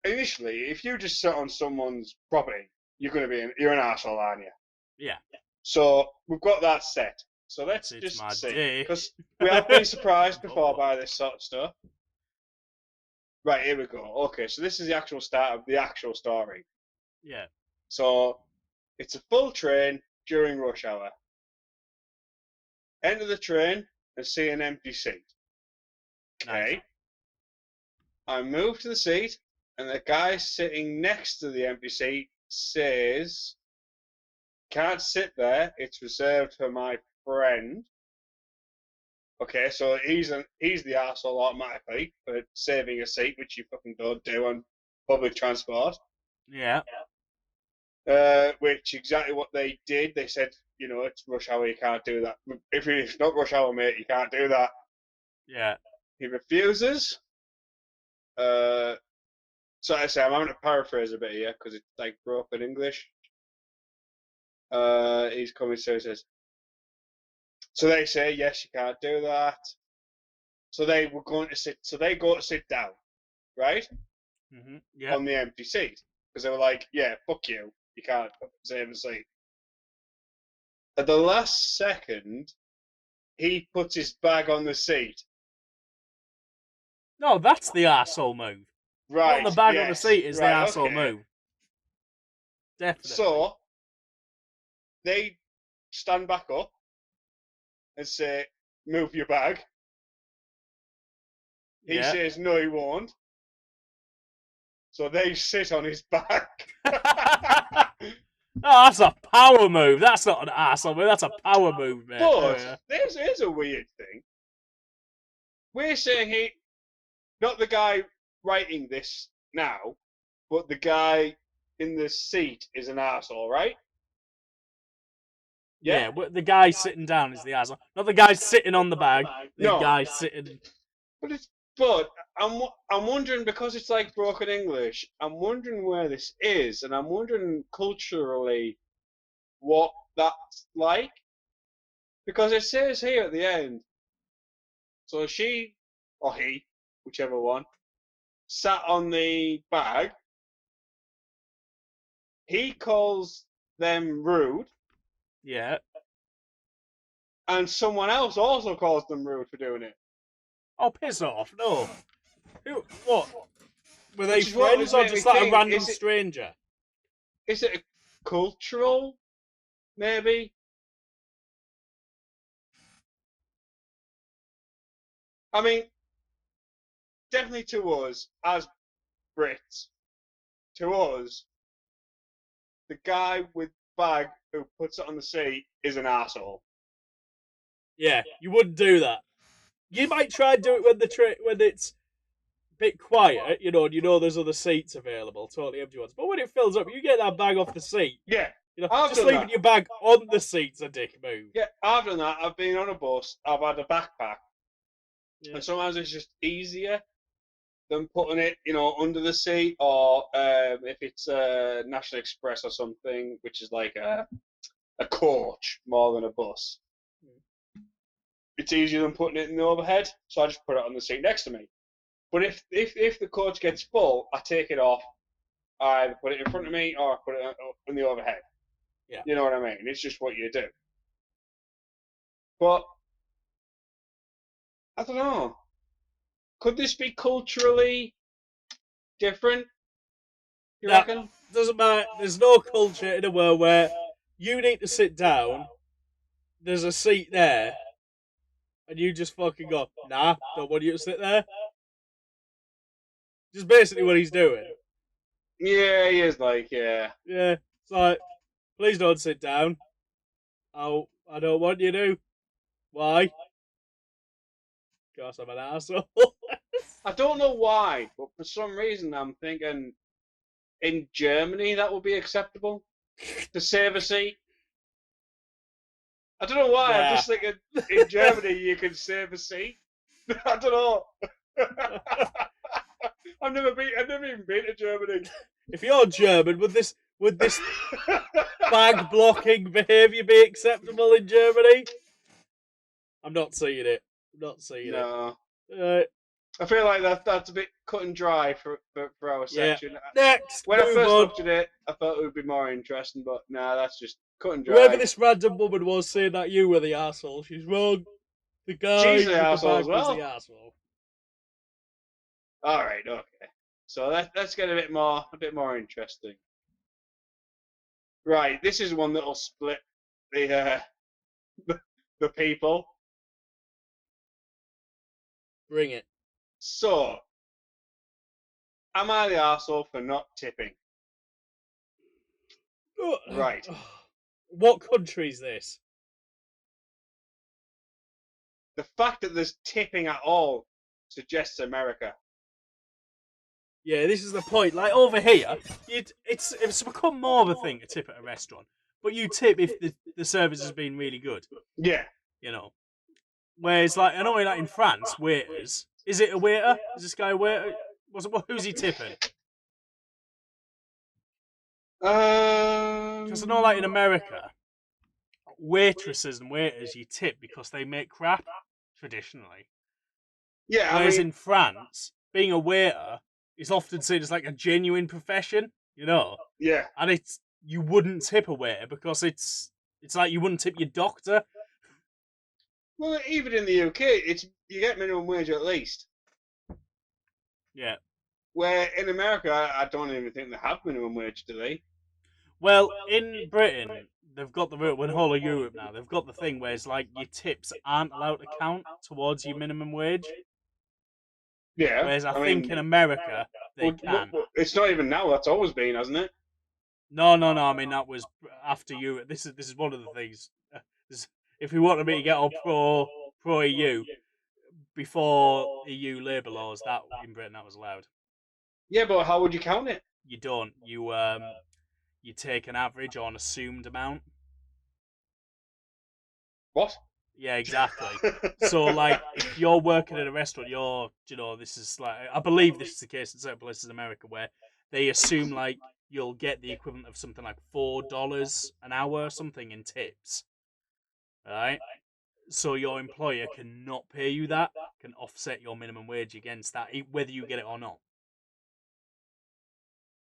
initially, if you just sit on someone's property, you're an arsehole, aren't you? Yeah. So we've got that set. So let's just see, because we have been surprised before by this sort of stuff. Right, here we go. Okay, so this is the actual start of the actual story. Yeah. So it's a full train during rush hour. Enter the train and see an empty seat. Okay. Nice. I move to the seat, and the guy sitting next to the empty seat says, "Can't sit there. It's reserved for my friend." Okay, so he's the arsehole automatically for saving a seat, which you fucking don't do on public transport. Yeah. Which exactly what they did. They said, it's rush hour, you can't do that. If it's not rush hour, mate, you can't do that. Yeah. He refuses. So I say, I'm having to paraphrase a bit here because it's like broken English. He's coming, so he says. So they say, yes, you can't do that. So they were going to sit. So they go to sit down, right? Mm-hmm. Yeah. On the empty seat, because they were like, yeah, fuck you. You can't save a seat. at the last second, he puts his bag on the seat. No, that's the arsehole move. Right. Putting the bag on the yes, seat is the right, arsehole okay. move. Definitely. So they stand back up and say, "Move your bag." He yeah. says, "No, he won't." So they sit on his back. Oh, that's a power move. That's not an arsehole move. That's a power move, mate. But here's a weird thing. We're saying not the guy writing this now, but the guy in the seat is an arsehole, right? Yeah, but the guy sitting down is the arsehole. Not the guy sitting on the bag. The No. guy sitting. But I'm wondering, because it's like broken English, I'm wondering where this is, and I'm wondering culturally what that's like. Because it says here at the end, so she, or he, whichever one, sat on the bag. He calls them rude, Yeah. and someone else also calls them rude for doing it. Oh, piss off. No. Who? What? Were they Which is what friends was or making just me like a think, random is it- stranger? Is it a cultural, maybe? I mean, definitely to us, as Brits, to us, the guy with bag who puts it on the seat is an arsehole. Yeah, you wouldn't do that. You might try and do it when when it's a bit quiet, and you know there's other seats available, totally empty ones. But when it fills up, you get that bag off the seat. Yeah, Just done leaving that. your bag on the seat's a dick move. Yeah, I've done that. I've been on a bus, I've had a backpack, Yeah. and sometimes it's just easier than putting it, under the seat, or if it's a National Express or something, which is like a coach more than a bus. It's easier than putting it in the overhead, so I just put it on the seat next to me. But if the coach gets full, I take it off. I either put it in front of me or I put it in the overhead. Yeah. You know what I mean? It's just what you do. But I don't know. Could this be culturally different? You Nah, reckon? Doesn't matter. There's no culture in a world where you need to sit down, there's a seat there, and you just fucking go, nah, don't want you to sit there. Just basically what he's doing. Yeah, he is like, yeah. Yeah, it's like, please don't sit down. Oh, I don't want you to. Why? Because I'm an asshole. I don't know why, but for some reason I'm thinking in Germany that would be acceptable to save a seat. I don't know why. I'm just thinking in Germany you can save a seat. I don't know. I've never even been to Germany. If you're German, would this bag blocking behaviour be acceptable in Germany? I'm not seeing it. No. it. I feel like that's a bit cut and dry for our section. Next, When I move first on. looked at it, I thought it would be more interesting, but nah, that's just cut and dry. Whoever this random woman was saying that you were the asshole, she's wrong. The guy She's the with the arsehole bag as well. was the asshole. All right, okay. So let's get a bit more interesting. Right, this is one that'll split the the people. Bring it. So, am I the arsehole for not tipping? Right. What country is this? The fact that there's tipping at all suggests America. Yeah, this is the point. Like over here, it's become more of a thing to tip at a restaurant, but you tip if the service has been really good. Yeah. Whereas, like, I know like in France, waiters. Is it a waiter? Is this guy a waiter? Who's he tipping? Because I know, like in America, waitresses and waiters you tip because they make crap traditionally. Yeah. Whereas in France, being a waiter is often seen as like a genuine profession. Yeah. And you wouldn't tip a waiter because it's It's like you wouldn't tip your doctor. Well, even in the UK, you get minimum wage at least. Yeah. Where in America, I don't even think they have minimum wage, do they? Well, in Britain, they've got the rule, with whole of Europe now, they've got the thing where it's like your tips aren't allowed to count towards your minimum wage. Yeah. Whereas I think mean, in America, they can. it's not even now. That's always been, hasn't it? No. I mean, that was after Europe. This is one of the things. If we wanted me to get all pro EU before EU labour laws, that in Britain that was allowed. Yeah, but how would you count it? You don't. You take an average or an assumed amount. What? Yeah, exactly. So, like, if you're working in a restaurant, this is like, I believe this is the case in certain places in America where they assume, like, you'll get the equivalent of something like $4 an hour or something in tips. Right? So your employer cannot pay you that, can offset your minimum wage against that, whether you get it or not.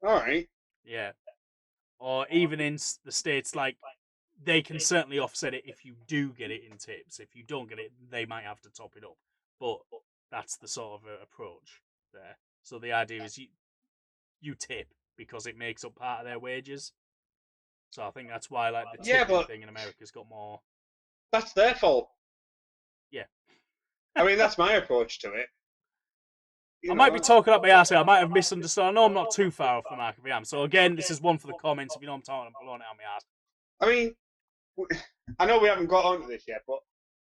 All right. Yeah. Or even in the States, like, they can certainly offset it if you do get it in tips. If you don't get it, they might have to top it up. But that's the sort of approach there. So the idea is you tip because it makes up part of their wages. So I think that's why, like, the tipping thing in America's got more. That's their fault. Yeah. I mean, that's my approach to it. I might be talking up my ass here. I might have misunderstood. I know I'm not too far off the mark if I am. So again, this is one for the comments. If you know I'm talking, I'm blowing it out my ass. I mean, I know we haven't got onto this yet, but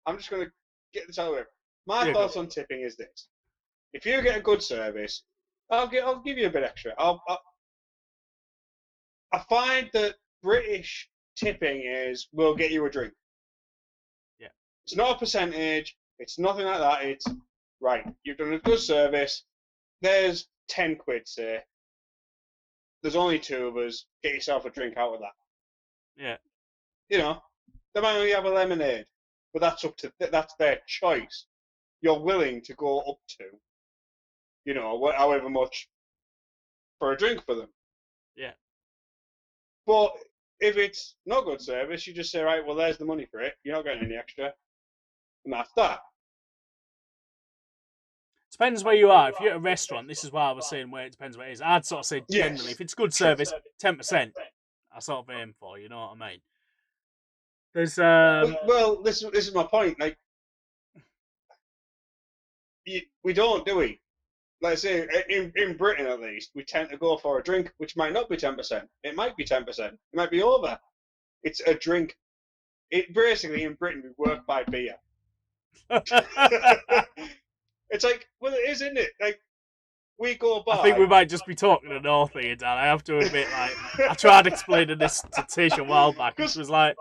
I'm just going to get this out of it. My thoughts on tipping is this: if you get a good service, I'll give you a bit extra. I find that British tipping is we'll get you a drink. Yeah. It's not a percentage. It's nothing like that. It's right. You've done a good service. There's 10 quid, say. There's only 2 of us. Get yourself a drink out of that. Yeah. You know, they might only have a lemonade, but that's their choice. You're willing to go up to, however much for a drink for them. Yeah. But if it's not good service, you just say, right, well, there's the money for it. You're not getting any extra. And that's that. Depends where you are. If you're at a restaurant, this is why I was saying where it depends where it is. I'd sort of say generally, if it's good service, 10%. I sort of aim for, you know what I mean? There's well, this is my point. Like, we don't, do we? Let's say in Britain at least, we tend to go for a drink, which might not be 10%. It might be 10%. It might be over. It's a drink. It basically in Britain we work by beer. It's like, well, it is, isn't it? Like, we go by. I think we might just be talking to North here, Dan. I have to admit, like, I tried explaining this to Tish a while back, and she was like,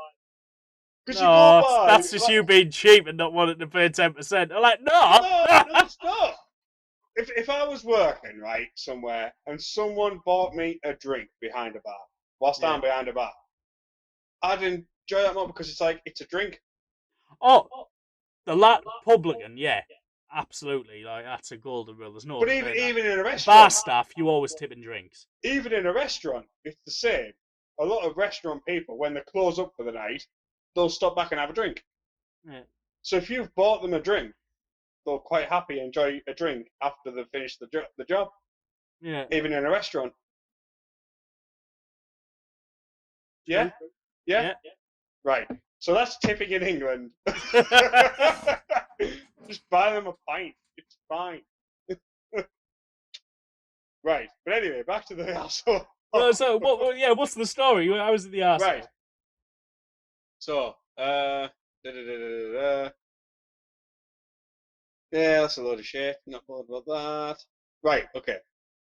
no, that's just you being cheap and not wanting to pay 10%. I'm like, no, it's not. If I was working, right, somewhere, and someone bought me a drink behind a bar, whilst I'm behind a bar, I'd enjoy that more because it's like, it's a drink. Oh, publican, yeah. Absolutely, like, that's a golden rule. There's no. But even in a restaurant, bar staff, you always tip in drinks. Even in a restaurant, it's the same. A lot of restaurant people, when they close up for the night, they'll stop back and have a drink. Yeah. So if you've bought them a drink, they'll quite happy enjoy a drink after they've finished the job. Yeah. Even in a restaurant. Yeah? Yeah? Right. So that's tipping in England. Just buy them a pint. It's fine. Right. But anyway, back to the arsehole. So what's the story? How was it the arsehole? Right. So, yeah, that's a load of shit. Not bothered about that. Right, okay.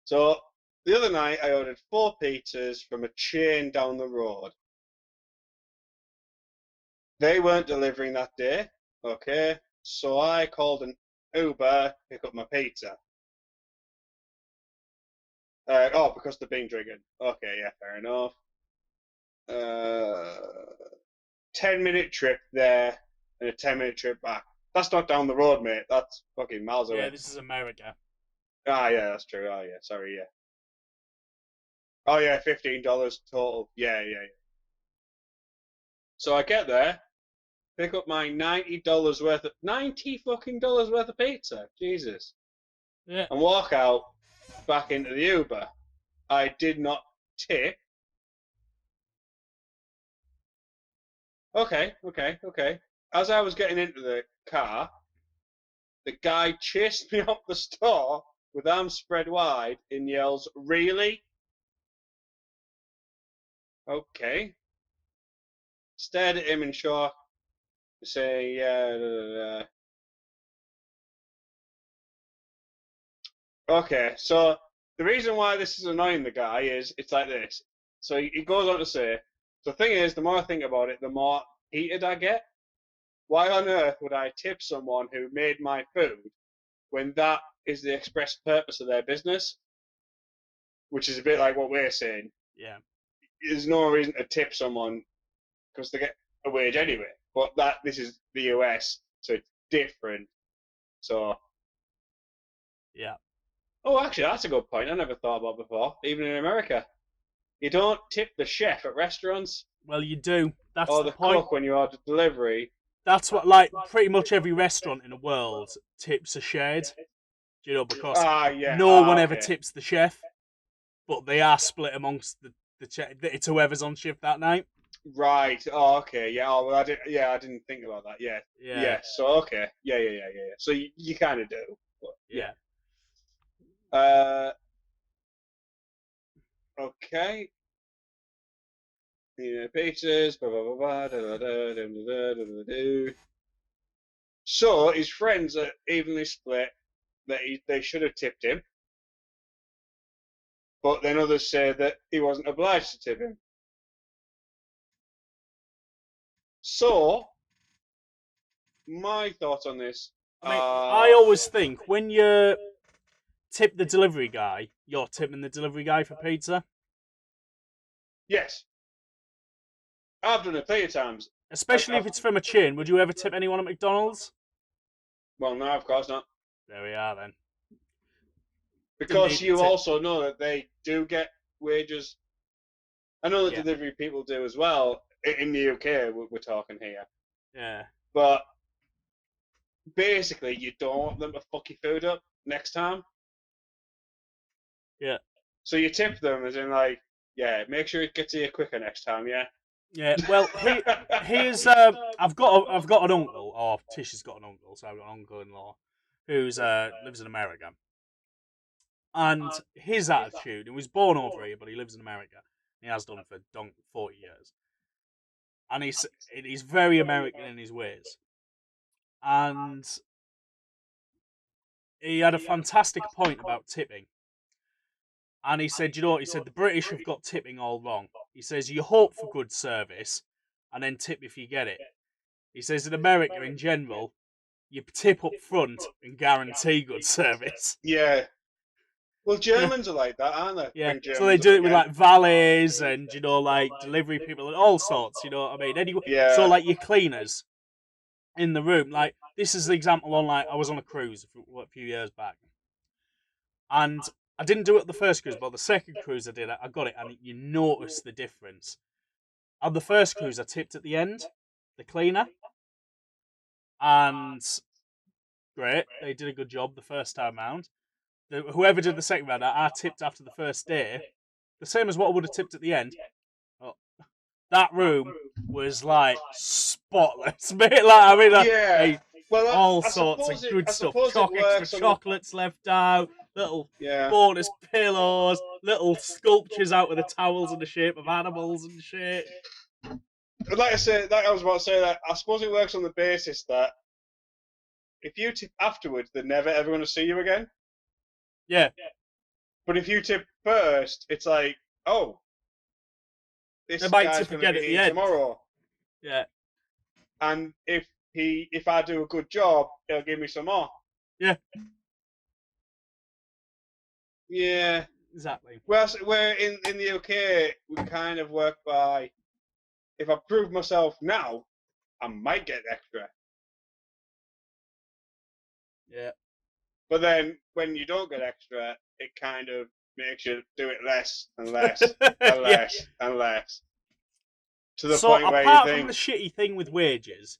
So, the other night I ordered 4 pizzas from a chain down the road. They weren't delivering that day. Okay. So I called an Uber to pick up my pizza. Because they're being triggered. Okay, yeah, fair enough. 10-minute trip there and a 10-minute trip back. That's not down the road, mate. That's fucking miles away. Yeah, this is America. Ah, yeah, that's true. Oh, yeah, sorry, yeah. Oh, yeah, $15 total. Yeah. So I get there, pick up my $90 worth of $90 worth of pizza. Jesus. Yeah. And walk out back into the Uber. I did not tip. Okay. As I was getting into the car, the guy chased me up the store with arms spread wide and yells, "Really?" Okay. Stared at him in shock, saying, "Yeah." Okay, so the reason why this is annoying the guy is it's like this. So he goes on to say, the thing is, the more I think about it, the more heated I get. Why on earth would I tip someone who made my food when that is the express purpose of their business? Which is a bit like what we're saying. Yeah. There's no reason to tip someone because they get a wage anyway. But this is the US, so it's different. So. Yeah. Oh, actually, that's a good point. I never thought about before. Even in America, you don't tip the chef at restaurants. Well, you do. That's or the the point. cook when you order delivery. That's what, like, pretty much every restaurant in the world tips are shared. You know, because no one ever tips the chef, but they are split amongst the chef. It's whoever's on shift that night. Right. Oh, okay. Yeah. Oh, well, I didn't think about that. Yeah. Yeah. So okay. Yeah. So you kind of do. But, yeah. Okay. Pizzas. Blah, blah, blah, blah, da, da, da, da, da. So his friends are evenly split. That they should have tipped him, but then others say that he wasn't obliged to tip him. So, my thoughts on this. I always think when you tip the delivery guy, you're tipping the delivery guy for pizza. Yes. I've done it plenty of times. Especially if it's from a chain. Would you ever tip anyone at McDonald's? Well, no, of course not. There we are then. Because you also know that they do get wages. I know that delivery people do as well. In the UK, we're talking here. Yeah. But basically, you don't want them to fuck your food up next time. Yeah. So you tip them as in like, yeah, make sure it gets to you quicker next time, yeah? Yeah, well, here's I've got an uncle, or Tish has got an uncle, so I've got an uncle-in-law who's lives in America, and his attitude, he was born over here, but he lives in America. He has done for 40 years, and he's very American in his ways, and he had a fantastic point about tipping. And he said, you know what? He said, the British have got tipping all wrong. He says, you hope for good service and then tip if you get it. He says, in America in general, you tip up front and guarantee good service. Yeah. Well, Germans are like that, aren't they? Yeah. So they do it with like valets and, you know, like delivery people and all sorts, you know what I mean? Anyway, so like your cleaners in the room, like this is the example on like, I was on a cruise a few years back. And I didn't do it the first cruise, but the second cruise I did, I got it, and you notice the difference. On the first cruise, I tipped at the end, the cleaner, and great, they did a good job the first time round. Whoever did the second round, I tipped after the first day, the same as what I would have tipped at the end. Oh, that room was like spotless, mate. Well, all sorts of good stuff. Extra chocolates left out, little bonus pillows, little sculptures out with the towels in the shape of animals and shit. Like I said, I was about to say that I suppose it works on the basis that if you tip afterwards, they're never ever going to see you again. Yeah. But if you tip first, it's like, oh, this guy's going to get in tomorrow. Yeah. And if I do a good job, he'll give me some more. Yeah. Yeah. Exactly. Well, we're in the UK, we kind of work by, if I prove myself now, I might get extra. Yeah. But then when you don't get extra, it kind of makes you do it less and less and less and less. To the So point where you apart think, from the shitty thing with wages,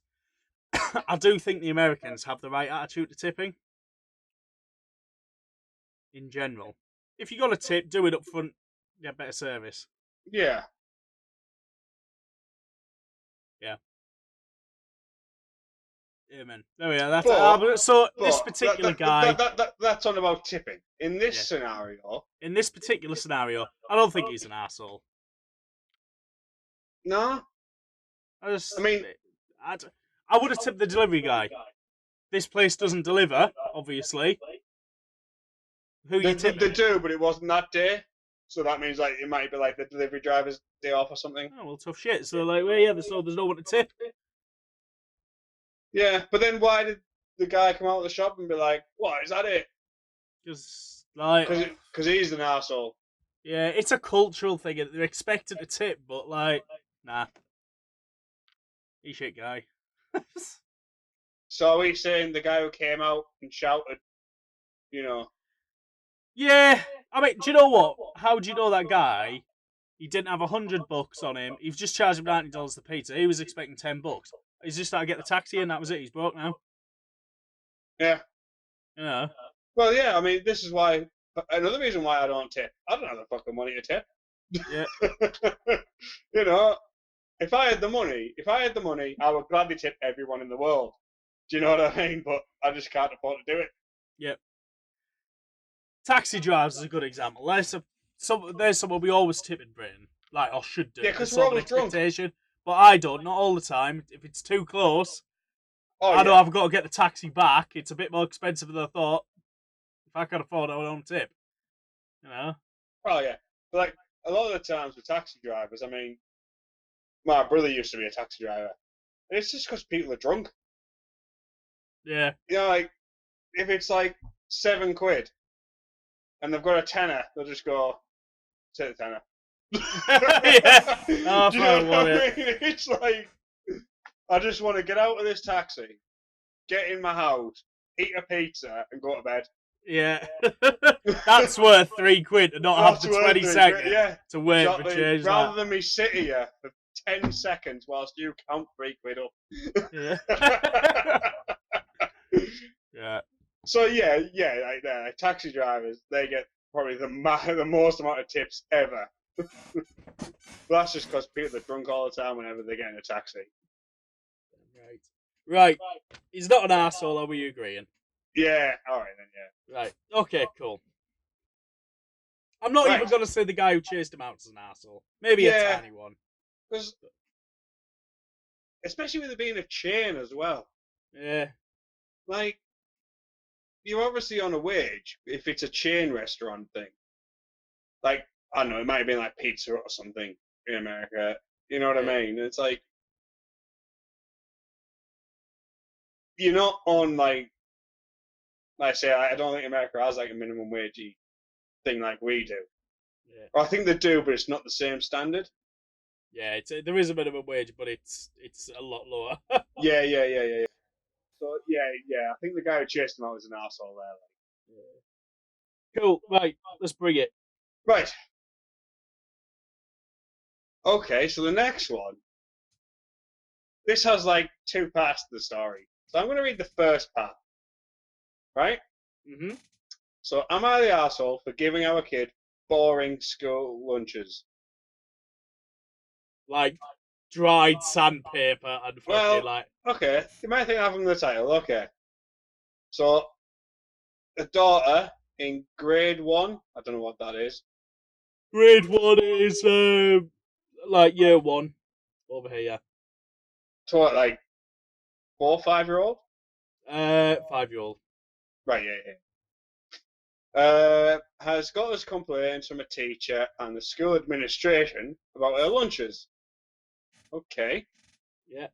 I do think the Americans have the right attitude to tipping. In general, if you got a tip, do it up front, get better service. yeah. Amen. There we are. That's But- so this But particular guy. that's on about tipping. In this Yeah. scenario, In this particular scenario, I don't think he's an asshole. no. I mean- I would have tipped the delivery guy. This place doesn't deliver, obviously. Who you They tipping? do, but it wasn't that day. So that means like it might be like the delivery driver's day off or something. Oh well, tough shit. So like, well, yeah, there's no one to tip. Yeah, but then why did the guy come out of the shop and be like, "What is that it?" Because like, Because he's an asshole. yeah, it's a cultural thing. They're expected to tip, but like, nah, he's shit guy. So are we saying the guy who came out and shouted, you know? Yeah, I mean, do you know what? How do you know that guy? He didn't have $100 on him. He was just charging $90 the pizza. He was expecting $10. He's just had to get the taxi, and that was it. He's broke now. Yeah. You know. Well, yeah. I mean, this is why. Another reason why I don't tip. I don't have the fucking money to tip. Yeah. You know, if I had the money, I would gladly tip everyone in the world. Do you know what I mean? But I just can't afford to do it. Yep. Taxi drivers is a good example. There's someone we always tip in Britain, like or should do. Yeah, 'cause There's we're sort of an always drunk. expectation, but I don't. Not all the time. If it's too close, Oh, I know yeah. I've got to get the taxi back. It's a bit more expensive than I thought. If I can afford it, I don't tip. You know. Oh, yeah. But like a lot of the times with taxi drivers, I mean, my brother used to be a taxi driver. And it's just because people are drunk. Yeah. You know, like if it's like £7 and they've got a tenner, they'll just go, take the tenner. Yeah. Oh, Do you know fine, what I want mean? It's like, I just want to get out of this taxi, get in my house, eat a pizza, and go to bed. Yeah. That's worth £3 to not have the That's 20 worth it, seconds yeah, to wait exactly. for change. Rather than me sit here for 10 seconds whilst you count £3 up. Yeah. Yeah. So yeah, like taxi drivers, they get probably the most amount of tips ever. But that's just because people are drunk all the time whenever they get in a taxi. Right. He's not an arsehole, are we agreeing? Yeah, alright then, yeah. Right. Okay, cool. I'm not Right. even going to say the guy who chased him out is an arsehole. Maybe a Yeah. tiny one. Because, especially with it being a chain as well. Yeah. Like, you're obviously on a wage if it's a chain restaurant thing. Like, I don't know, it might have been like Pizza Hut or something in America. You know what I mean? It's like, you're not on like I say, I don't think America has like a minimum wagey thing like we do. Yeah. Or I think they do, but it's not the same standard. Yeah, there is a minimum wage, but it's a lot lower. Yeah. So yeah, I think the guy who chased him out was an arsehole there. Like. Cool. Right, let's bring it. Right. Okay, so the next one. This has like two parts to the story. So I'm going to read the first part. Right? Mm-hmm. So, am I the arsehole for giving our kid boring school lunches? Like dried sandpaper and fucking Well, like. Okay, you might think that from the title. Okay. So, a daughter in grade 1, I don't know what that is. Grade 1 is like year 1 over here. So, what, like 4 or 5-year-old? 5-year-old. Right, yeah. Has got us complaints from a teacher and the school administration about her lunches. Okay. Yeah.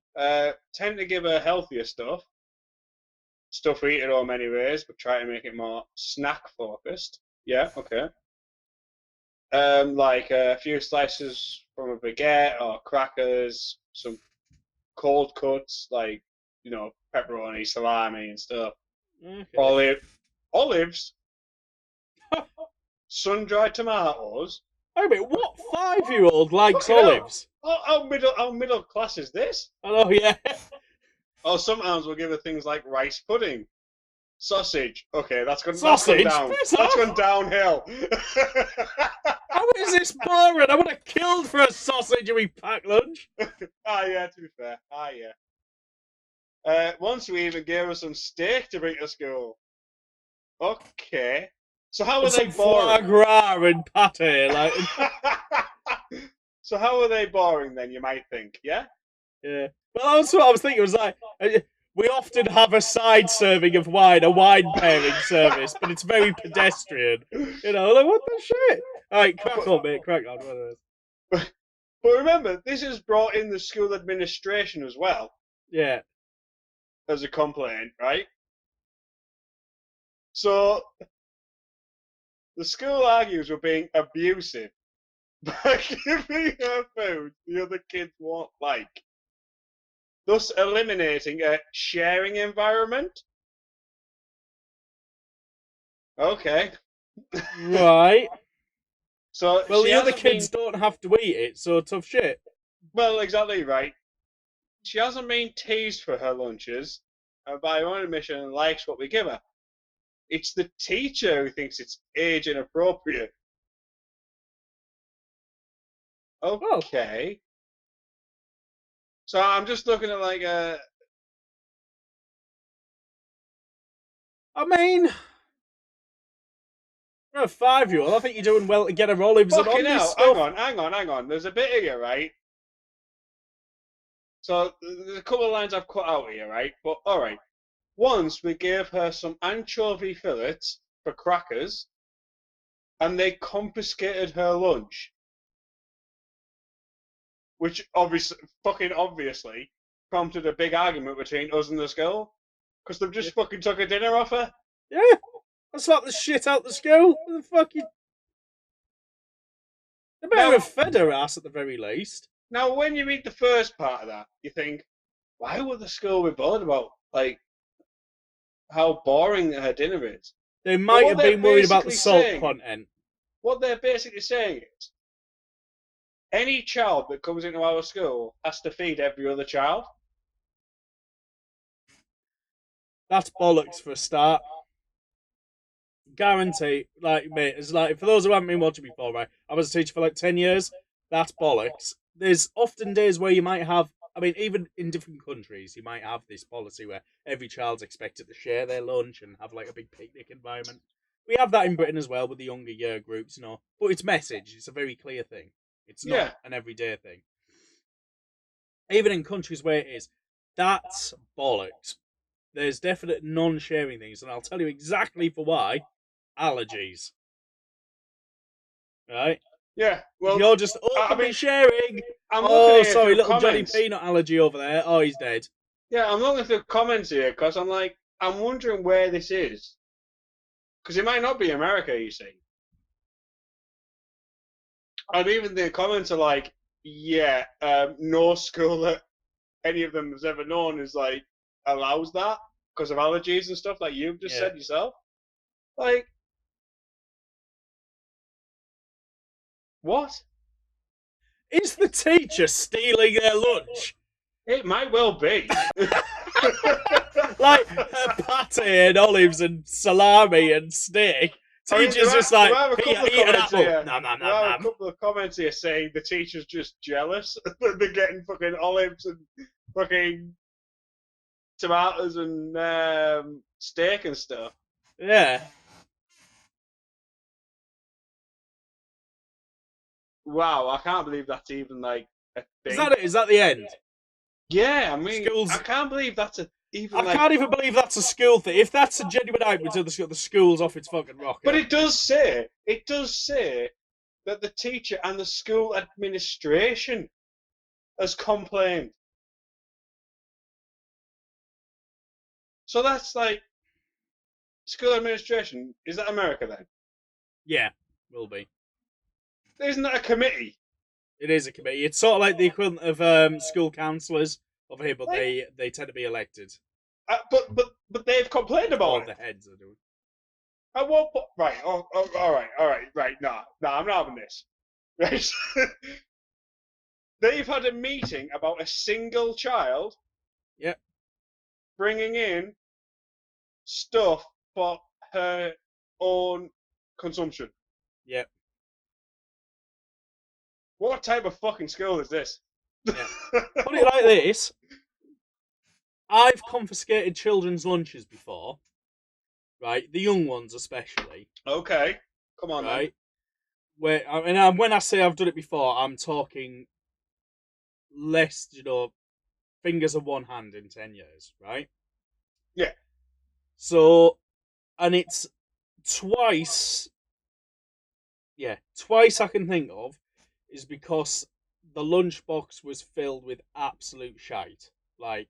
Tend to give her healthier stuff we eat at home anyways, but try to make it more snack focused. Yeah, okay. Like a few slices from a baguette or crackers, some cold cuts like, you know, pepperoni, salami and stuff. Okay. Olives, sun-dried tomatoes. I mean, what 5-year-old likes Fucking hell. olives? How middle class is this? Oh yeah. Oh, sometimes we'll give her things like rice pudding, sausage. Okay, that's gone Sausage? down. Piss That's off. gone downhill. How is this boring? I would have killed for a sausage and we packed lunch. Yeah, to be fair. Once we even gave her some steak to bring to school. Okay. So how are they Some foie boring? gras and pate, like. So how are they boring then, you might think, yeah? Yeah. Well, that's what I was thinking. It was like we often have a side serving of wine, a wine pairing service, but it's very pedestrian. You know, like what the shit? All right, crack on, mate. Crack on. What it is. But remember, this has brought in the school administration as well Yeah. as a complaint, right? So the school argues we're being abusive by giving her food the other kids won't like, thus eliminating a sharing environment. Okay. Right. So Well, she the other hasn't kids been, don't have to eat it, so tough shit. well, exactly right. She hasn't been teased for her lunches, and by her own admission likes what we give her. It's the teacher who thinks it's age inappropriate. Okay. So I'm just looking at like I mean, you're a 5-year-old. I think you're doing well to get her olives and fucking on this hell. stuff. Hang on. There's a bit here, right? So there's a couple of lines I've cut out here, right? But all right. Once we gave her some anchovy fillets for crackers, and they confiscated her lunch, which obviously prompted a big argument between us and the school, because they've just fucking took a dinner off her. Yeah. I slapped the shit out the school. What the fuck you? They better have fed her ass at the very least. Now, when you read the first part of that, you think, why would the school be bothered about, like, how boring her dinner is? They might have been worried about the salt saying, content. What they're basically saying is, any child that comes into our school has to feed every other child. That's bollocks for a start. Guarantee, like, mate, it's like, for those who haven't been watching before, right, I was a teacher for like 10 years. That's bollocks. There's often days where you might have, I mean, even in different countries, you might have this policy where every child's expected to share their lunch and have like a big picnic environment. We have that in Britain as well with the younger year groups, you know, but it's message. It's a very clear thing. It's not an everyday thing. Even in countries where it is, that's bollocks. There's definite non-sharing things, and I'll tell you exactly for why. Allergies. Right? Yeah, well, you're just openly sharing. I'm sorry, little Johnny Peanut allergy over there. Oh, he's dead. Yeah, I'm looking through comments here because I'm wondering where this is. Because it might not be America, you see. And even the comments are like, no school that any of them has ever known is like, allows that because of allergies and stuff like you've just said yourself. Like, what? Is the teacher stealing their lunch? It might well be. Like pate and olives and salami and steak. Teacher's just like, eat an apple. There are a couple of comments here saying the teacher's just jealous that they're getting fucking olives and fucking tomatoes and steak and stuff. Yeah. Wow, I can't believe that's even like a thing. Is that it? Is that the end? Yeah, I mean, Schools... I can't believe that's a even. I can't even believe that's a school thing. If that's a genuine argument to the school's off its fucking rocker. But it does say that the teacher and the school administration has complained. So that's like school administration. Is that America then? Yeah, will be. Isn't that a committee? It is a committee. It's sort of like the equivalent of school councillors over here, but they tend to be elected. But they've complained about it. The heads are doing. At what point? Right. All right. No, I'm not having this. Right. They've had a meeting about a single child. Yep. Bringing in stuff for her own consumption. Yep. What type of fucking school is this? Yeah. Put it like this. I've confiscated children's lunches before. Right? The young ones especially. Okay. Come on, right? When I say I've done it before, I'm talking less, fingers of one hand in 10 years, right? Yeah. So, and it's twice I can think of is because the lunchbox was filled with absolute shite. Like,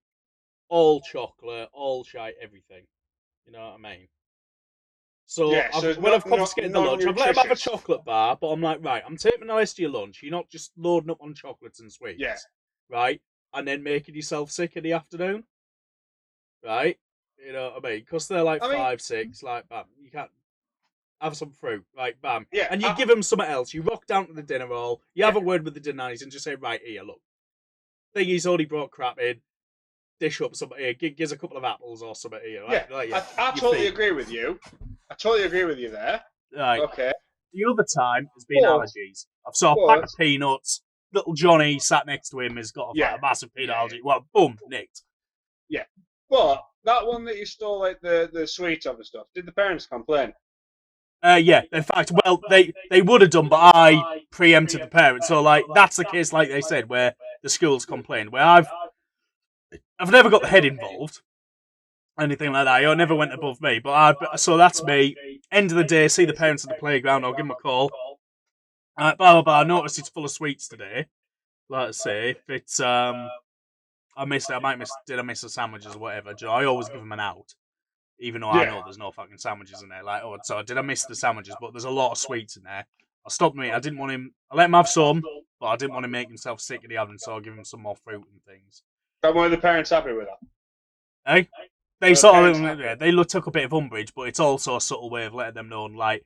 all chocolate, all shite, everything. You know what I mean? So, Yeah, so when I've confiscated the lunch, I've let him have a non-nutritious. chocolate bar, but I'm like, right, I'm taking the rest of your lunch. You're not just loading up on chocolates and sweets. Yeah. Right? And then making yourself sick in the afternoon. Right? You know what I mean? Because they're like 5, 6, like, bam, you can't have some fruit, right, bam. Yeah, And you give them something else. You rock down to the dinner hall, you have a word with the dinner nannies and just say, right, here, look. Thing he's already brought crap in. Dish up something here. Gives a couple of apples or something here. Right? Yeah, Like, I totally agree with you. I totally agree with you there. Right. Okay. The other time has been allergies. I've saw a pack of peanuts. Little Johnny sat next to him has got a massive peanut allergy. Well, boom, nicked. Yeah. But that one that you stole like the sweets of and stuff, did the parents complain? Yeah. In fact, well, they would have done, but I preempted the parents. So like that's the case, like they said, where the schools complained. Where I've never got the head involved, anything like that. It never went above me. But so that's me. End of the day, see the parents at the playground. I'll give them a call. Blah blah blah. I noticed it's full of sweets today. Let's say if it's I missed it. Did I miss the sandwiches or whatever? Do you know, I always give them an out, even though I know there's no fucking sandwiches in there. Like, oh, so did I miss the sandwiches? But there's a lot of sweets in there. I stopped me. I didn't want him. I let him have some, but I didn't want to make himself sick of the oven, so I give him some more fruit and things. But were the parents happy with that? Hey, they took a bit of umbrage, but it's also a subtle way of letting them know, like,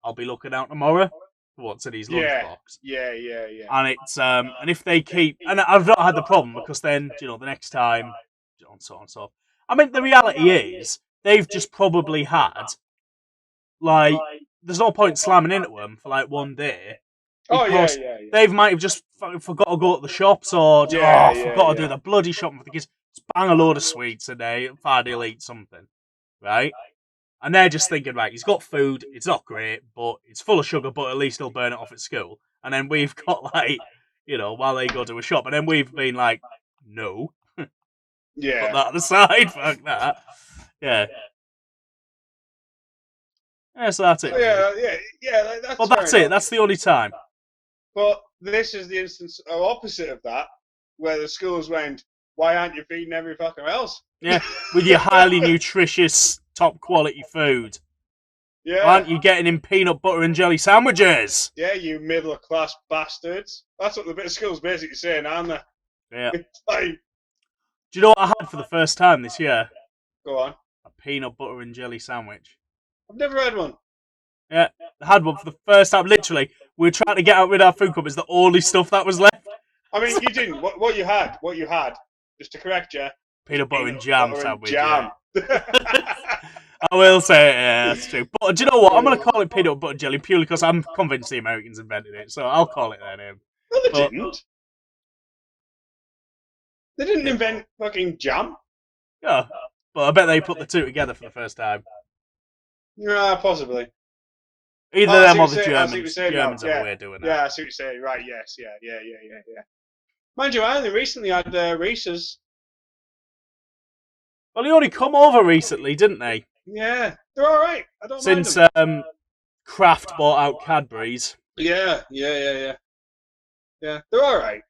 I'll be looking out tomorrow. What's in his lunchbox? Yeah. And it's and if they keep, and I've not had the problem because then the next time, and so on and so on. I mean, the reality is they've just probably had like there's no point slamming into them for like one day. Because they might have just forgot to go to the shops or forgot to do the bloody shopping for the kids. Just bang a load of sweets in there, they'll eat something, right? And they're just thinking, right, he's got food, it's not great, but it's full of sugar, but at least he'll burn it off at school. And then we've got, like, while they go to a shop, and then we've been like, no. Yeah. Put that on the side, fuck that. Yeah. Yeah, so that's it. That's well, that's it. That's the only time. But this is the instance opposite of that, where the schools went, why aren't you feeding every fucker else? Yeah, with your highly nutritious, top quality food. Yeah. Aren't you getting him peanut butter and jelly sandwiches? Yeah, you middle class bastards. That's what the bit of school's basically saying, aren't they? Yeah. Like, do you know what I had for the first time this year? Go on. A peanut butter and jelly sandwich. I've never had one. Yeah, I had one for the first time. Literally, we were trying to get out rid of our food cupboards. The only stuff that was left. I mean, you didn't. What you had, just to correct you. Peanut butter and jam sandwich. Jam. Yeah. I will say, yeah, that's true. But do you know what? I'm going to call it peanut butter jelly purely because I'm convinced the Americans invented it. So I'll call it their name. No, they didn't. They didn't invent fucking jam. Yeah, but I bet they put the two together for the first time. Yeah, possibly. Either them or the Germans. Germans have a way of doing that. Yeah, I see what you're saying. Right, yes, yeah. Mind you, I only recently had Reese's. Well, they only come over recently, didn't they? Yeah, they're all right. I don't Since mind them. Kraft bought out Cadbury's. Yeah. Yeah, they're all right.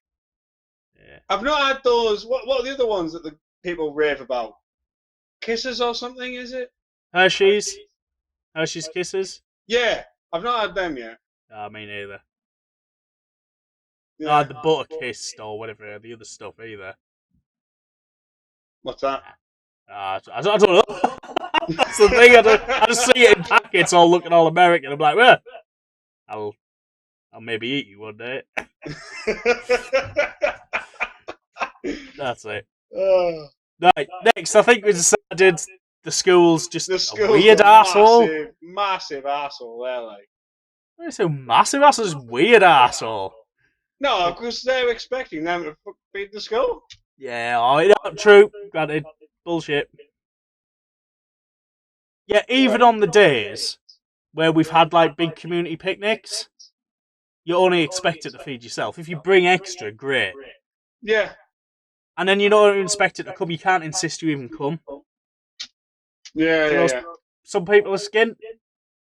Yeah. I've not had those. What are the other ones that the people rave about? Kisses or something, is it? Hershey's Kisses? Yeah, I've not had them yet. Nah, me neither. Yeah. I had the Butter Kiss or whatever, the other stuff either. What's that? I don't know. That's the thing. I just see it in packets all looking all American. I'm like, well, I'll I'll maybe eat you one day. That's it. Oh, Right, next, I think we decided the school's just the a school's weird a arsehole. massive arsehole. They're like, It's a massive arsehole, just weird arsehole. no, because they're expecting them to beat the school. Yeah, not true. Granted, bullshit. Yeah, even on the days where we've had like big community picnics, you're only expected to feed yourself. If you bring extra, great. Yeah. And then you don't expect it to come. You can't insist you even come. Yeah. Some people are skint.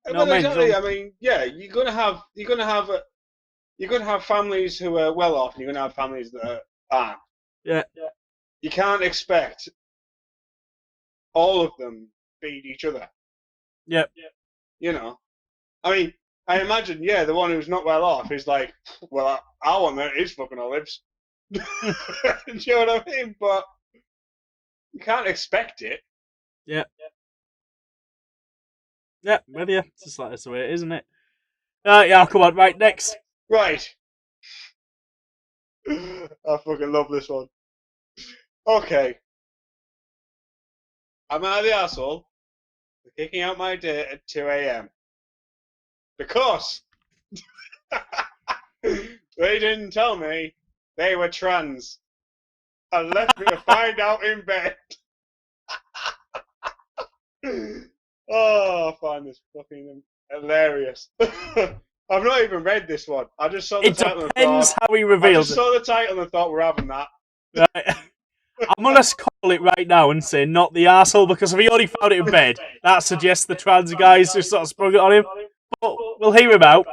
You know Well, what I mean? exactly. I mean, yeah, you're gonna have families who are well off, and you're gonna have families that aren't. Yeah. You can't expect all of them feed each other. Yeah. You know, I mean, I imagine, yeah, the one who's not well off is like, well, I want his fucking olives. Do you know what I mean? But you can't expect it. Yeah. Yeah, with you. It's just like that's the way it is, isn't it? Yeah, come on, right, next. Right. I fucking love this one. Okay. I'm out of the arsehole for kicking out my date at 2 a.m. Because they didn't tell me they were trans and left me to find out in bed. Oh, I find this fucking hilarious. I've not even read this one. I just saw the title and Depends thought. how he I reveals just saw the title and thought we're having that. Right. I'm gonna call it right now and say not the arsehole, because if he only found it in bed, that suggests the trans guys just sort of sprung it on him. But we'll hear him out.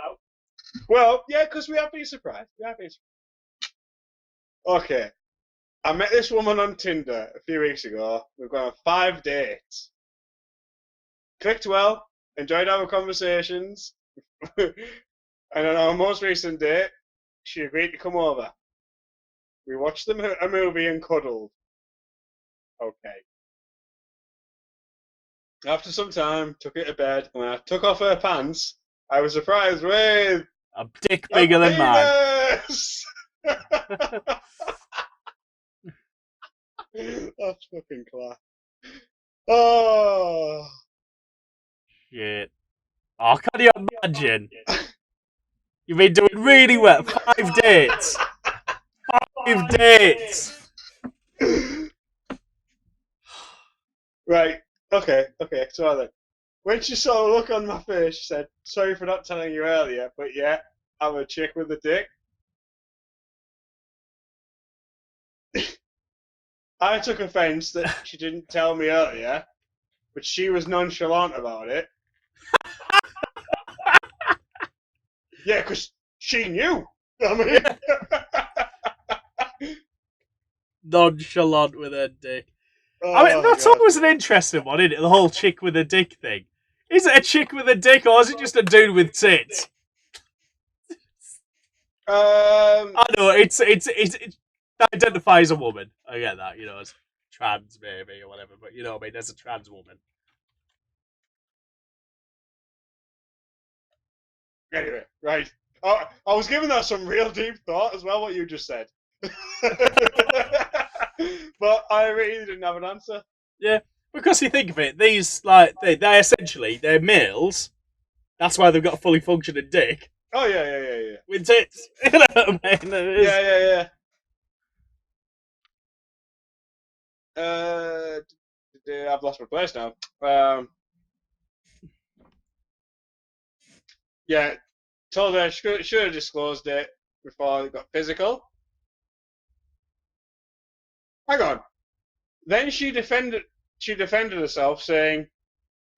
Well, yeah, because we have been surprised. Okay. I met this woman on Tinder a few weeks ago. We've gone on 5 dates. Clicked well, enjoyed our conversations, and on our most recent date, she agreed to come over. We watched a movie and cuddled. Okay. After some time, took her to bed, and when I took off her pants, I was surprised with A dick bigger than mine. penis! That's fucking class. Oh. Shit. Oh, can you imagine? You've been doing really well. 5 dates. 5 dates. Right. Okay. So then, when she saw the look on my face, she said, "Sorry for not telling you earlier, but yeah, I'm a chick with a dick." I took offence that she didn't tell me earlier, but she was nonchalant about it. Yeah, because she knew. I mean, Nonchalant with her dick. oh, I mean, that's God. always an interesting one, isn't it? The whole chick with a dick thing. Is it a chick with a dick, or is it just a dude with tits? I know it's identify as a woman. I get that, as trans maybe or whatever, but you know what I mean. There's a trans woman. Anyway, right. I was giving that some real deep thought as well, what you just said. But I really didn't have an answer. Yeah, because you think of it, these they're essentially they're males. That's why they've got a fully functioning dick Oh yeah. with tits. You know what I mean? Yeah. I've lost my place now. Yeah, told her she should have disclosed it before it got physical. Hang on. Then she defended herself, saying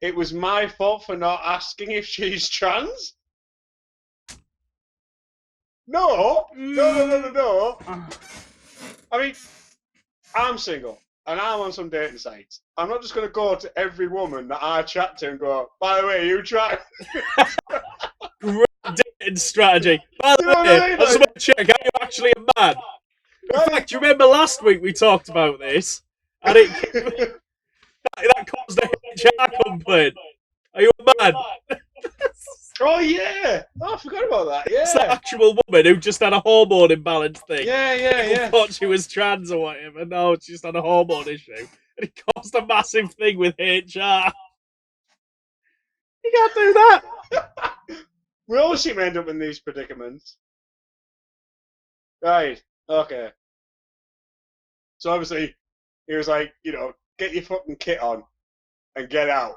it was my fault for not asking if she's trans. No. I mean, I'm single and I'm on some dating sites. I'm not just going to go to every woman that I chat to and go, "By the way, you trans?" Great dating strategy. By the You know what way, I mean? I just want to check: are you actually a man? In Right? fact, you remember last week we talked about this, and that caused a HR complaint. Are you a man? Oh yeah! Oh, I forgot about that. It's the Yeah. actual woman who just had a hormone imbalance thing. Yeah. People thought she was trans or whatever. No, she just had a hormone issue. And it caused a massive thing with HR. You can't do that. We all seem to end up in these predicaments. Right. Okay. So obviously, he was like, get your fucking kit on and get out.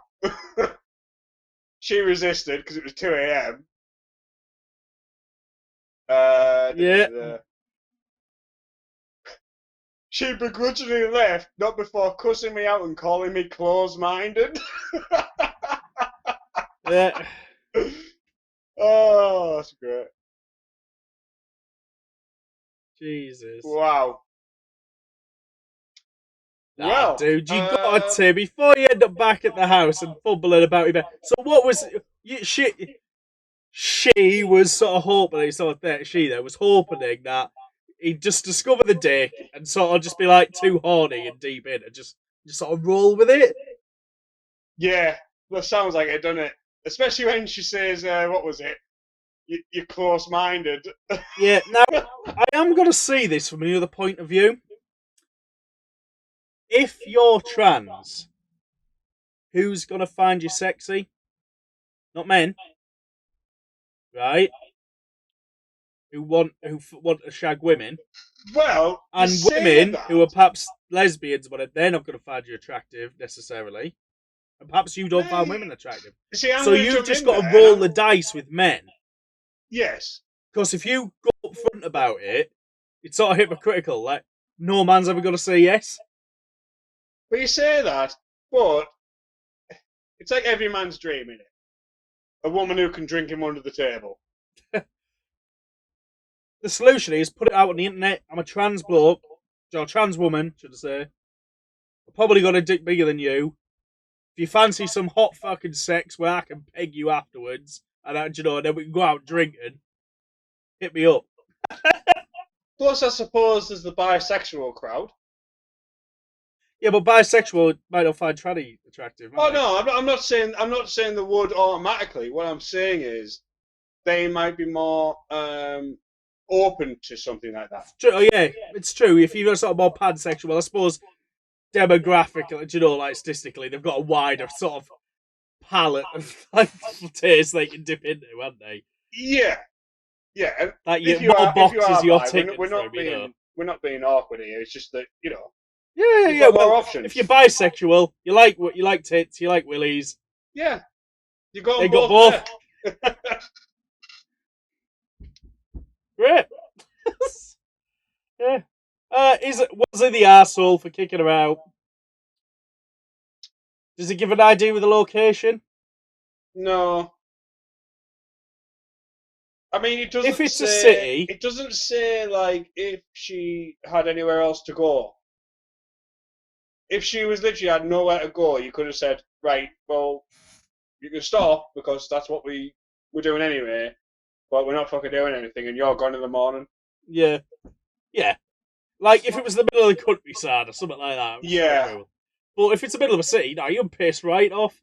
She resisted because it was 2 a.m. Yeah. She begrudgingly left, not before cussing me out and calling me close-minded. Yeah. Oh, that's great. Jesus. Wow. Nah, Well, dude, you got to, before you end up back at the house and fumbling about your bed. So what was she was sort of hoping, she was hoping that he'd just discover the dick and sort of just be like too horny and deep in and just sort of roll with it. Yeah, that sounds like it, doesn't it? Especially when she says, what was it? You're close-minded. Yeah, now, I am going to see this from another point of view. If you're trans, who's going to find you sexy? Not men. Right? Who want to shag women. Well, and women who are perhaps lesbians, but they're not going to find you attractive necessarily. And perhaps you don't find women attractive. See, so you've just got to roll the dice with men. Yes. Because if you go up front about it, it's sort of hypocritical. Like, no man's ever going to say yes. But you say that, but it's like every man's dream, innit? A woman who can drink him under the table. The solution is put it out on the internet. I'm a trans bloke, or trans woman, should I say. I've probably got a dick bigger than you. If you fancy some hot fucking sex where I can peg you afterwards, and then we can go out drinking, hit me up. Plus, I suppose there's the bisexual crowd. Yeah, but bisexual might not find tranny attractive. Oh no, I'm not saying they would automatically. What I'm saying is they might be more open to something like that. Oh yeah, it's true. If you're sort of more pansexual, I suppose demographically, like statistically, they've got a wider sort of palette of like tastes they can dip into, haven't they? Yeah. Like more boxes you're ticking. We're not being awkward here. It's just that Yeah. More options. If you're bisexual, you like tits, you like willies. Yeah, you got they got both. Great. Yeah. Was it the arsehole for kicking her out? Does it give an idea with the location? No. I mean, it doesn't. If it's say, a city, it doesn't say like if she had anywhere else to go. If she was literally had nowhere to go, you could have said, right, well, you can stop because that's what we're doing anyway. But we're not fucking doing anything, and you're gone in the morning. Yeah. Like if it was the middle of the countryside or something like that. Yeah. But if it's the middle of a city, no, you're pissed right off.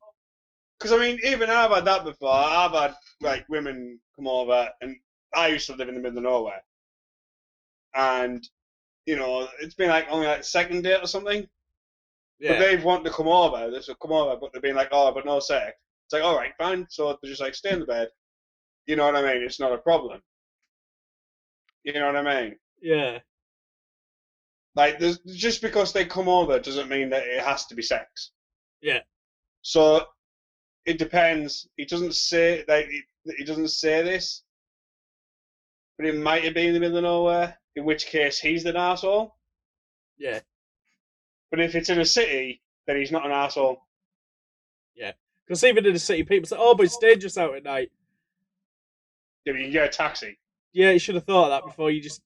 Because I mean, even I've had that before. I've had like women come over, and I used to live in the middle of nowhere, and it's been like only like second date or something. Yeah. But they've wanted to come over. They should come over, but they've been like, oh, but no sex. It's like, all right, fine. So they're just like, stay in the bed. You know what I mean? It's not a problem. You know what I mean? Yeah. Like, just because they come over doesn't mean that it has to be sex. Yeah. So it depends. He doesn't say he doesn't say this, but it might have been in the middle of nowhere. In which case, he's an arsehole. Yeah. But if it's in a city, then he's not an arsehole. Yeah. Because even in the city, people say, "Oh, but it's dangerous out at night." Yeah, but you can get a taxi. Yeah, you should have thought of that before you just.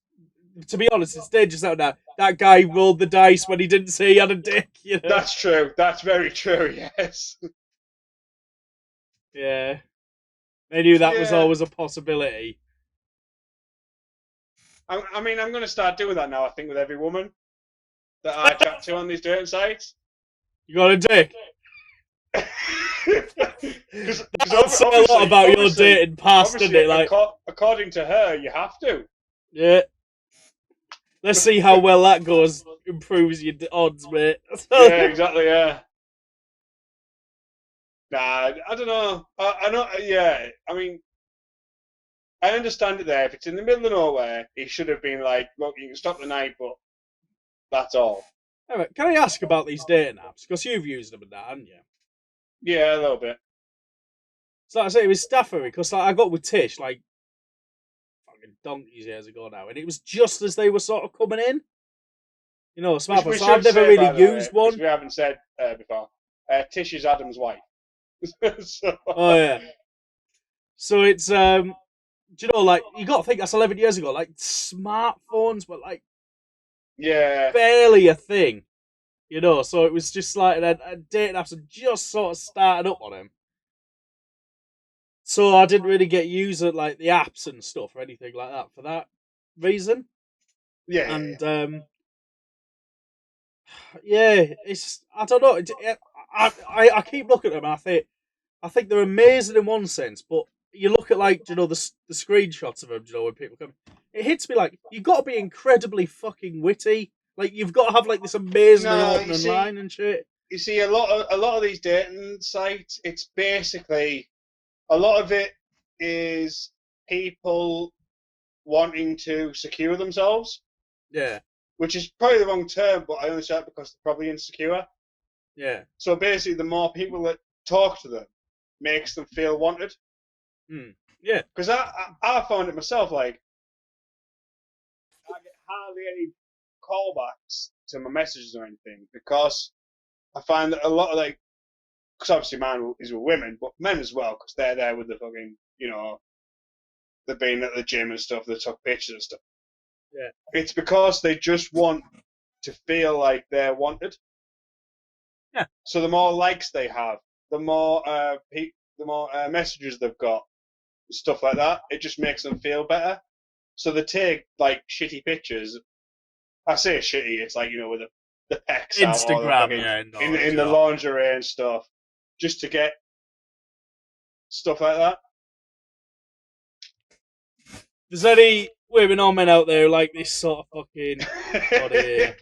To be honest, it's dangerous out now. That guy rolled the dice when he didn't say he had a dick. That's true. That's very true. Yes. Yeah. They knew that was always a possibility. I mean, I'm going to start doing that now, I think, with every woman that I chat to on these dating sites. You got a dick? That's say a lot about your dating past, doesn't it? Like, according to her, you have to. yeah. Let's see how well that goes. Improves your odds, mate. Yeah, exactly. Yeah. Nah, I don't know. I know. Yeah, I mean, I understand it there. If it's in the middle of nowhere, he should have been like, look, you can stop the night, but that's all. Anyway, can I ask about these dating apps? Because you've used them and that, haven't you? Yeah, a little bit. So like I say, it was staffery because like, I got with Tish like fucking donkeys years ago now, and it was just as they were sort of coming in. You know, smartphones. So I've never really used one. We haven't said before. Tish is Adam's wife. So... Oh yeah. So it's do you know, like you got to think that's 11 years ago. Like smartphones were like barely a thing. You know, so it was just like dating apps had just sort of started up on him. So I didn't really get used to like the apps and stuff or anything like that for that reason. Yeah. And yeah, it's I don't know. I keep looking at them and I think they're amazing in one sense, but you look at like you know the screenshots of them, you know when people come, it hits me like you've got to be incredibly fucking witty. Like you've got to have like this amazingly opening line and shit. You see, a lot of these dating sites, it's basically a lot of it is people wanting to secure themselves. Yeah. Which is probably the wrong term, but I only say it because they're probably insecure. Yeah. So basically, the more people that talk to them makes them feel wanted. Yeah. Because I found it myself, like, I get hardly any callbacks to my messages or anything because I find that a lot of, like, because obviously mine is with women, but men as well, because they're there with the fucking, you know, they've been at the gym and stuff, they took pictures and stuff. Yeah. It's because they just want to feel like they're wanted. Yeah. So the more likes they have, the more messages they've got, stuff like that. It just makes them feel better. So they take like shitty pictures. I say shitty. It's like, you know, with the pecs Instagram, out, or in the lingerie and stuff, just to get stuff like that. There's any women or men out there like this sort of fucking body?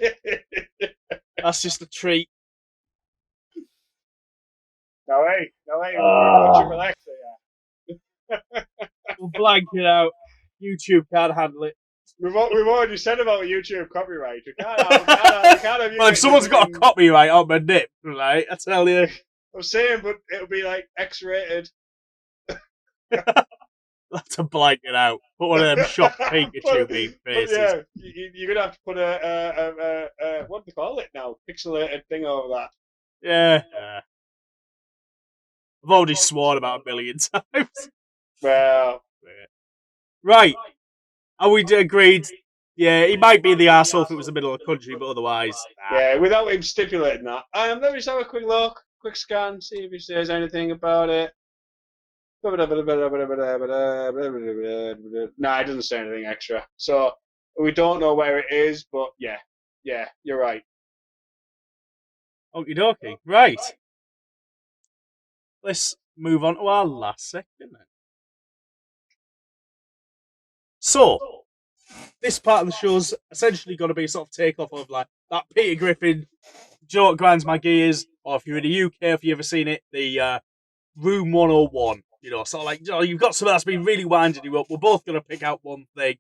That's just a treat. No way, watch it relax there. We'll blank it out. YouTube can't handle it. We've already said about YouTube copyright. We can't have Well, if someone's got a copyright on my nip, right, I tell you. I'm saying, but it'll be like X-rated. That's to blank it out. Put one of them shocked Pikachu beam faces. Yeah, you're gonna have to put a what do they call it now? Pixelated thing over that. Yeah. I've already sworn about 1 million times. Well, right. Are we agreed? Yeah, he might be the arsehole if it was the middle of the country, but otherwise. Nah. Yeah, without him stipulating that. Let me just have a quick look, quick scan, see if he says anything about it. No, it doesn't say anything extra. So we don't know where it is, but yeah, you're right. Okie dokie. Right. Let's move on to our last section then. So, this part of the show's essentially going to be sort of takeoff of like that Peter Griffin, do you know what grinds my gears? Or if you're in the UK, if you've ever seen it, the Room 101. You know, sort of like, you know, you've got something that's been really winding you up. We're both going to pick out one thing.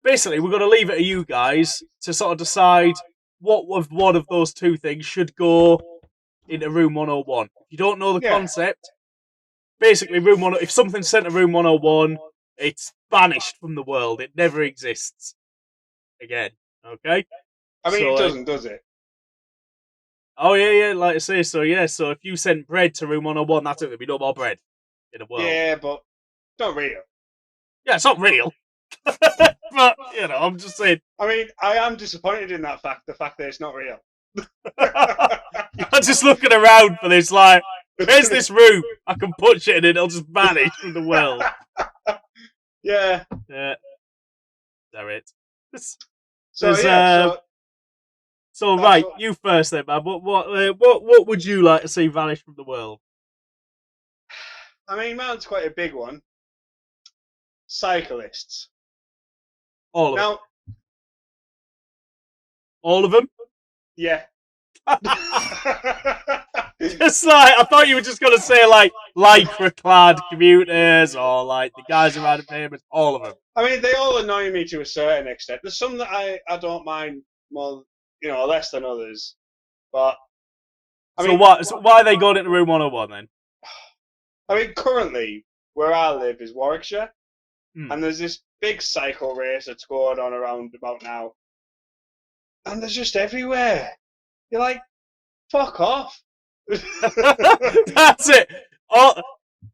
Basically, we're going to leave it to you guys to sort of decide what of one of those two things should go into Room 101. If you don't know the concept, basically, Room 101, if something's sent to Room 101, it's banished from the world. It never exists again. Okay? I mean, it doesn't, does it? Oh, yeah, like I say, so if you sent bread to Room 101, that's it, there'd be no more bread in the world. Yeah, but it's not real. Yeah, it's not real. But, you know, I'm just saying. I mean, I am disappointed in the fact that it's not real. You're just looking around for this, like, where's this room? I can punch it and it'll just vanish from the world. Yeah. There it. So right, you first then, man. What would you like to see vanish from the world? I mean, mine's quite a big one. Cyclists. All of them. Now, All of them? yeah. Just like, I thought you were just going to say, like, lycra-clad commuters or, like, the guys who ride the pavements. All of them. I mean, they all annoy me to a certain extent. There's some that I don't mind more, less than others. But, So why are they going into room 101 then? I mean, currently, where I live is Warwickshire. And there's this big cycle race that's going on around about now. And they're just everywhere. You're like, fuck off. That's it.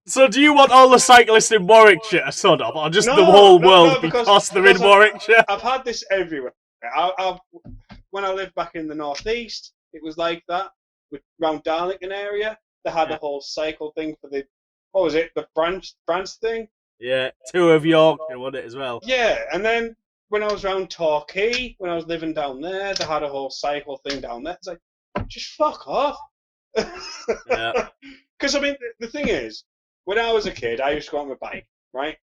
So do you want all the cyclists in Warwickshire to sod off, or just the whole world because they're in Warwickshire? I've had this everywhere. When I lived back in the northeast, it was like that. Around Darlington area, they had a whole cycle thing for the France thing? Yeah, tour of Yorkshire, wasn't it, as well? Yeah, and then when I was around Torquay, when I was living down there, they had a whole cycle thing down there. It's like, just fuck off. Yeah. Because, I mean, the thing is, when I was a kid, I used to go on my bike, right?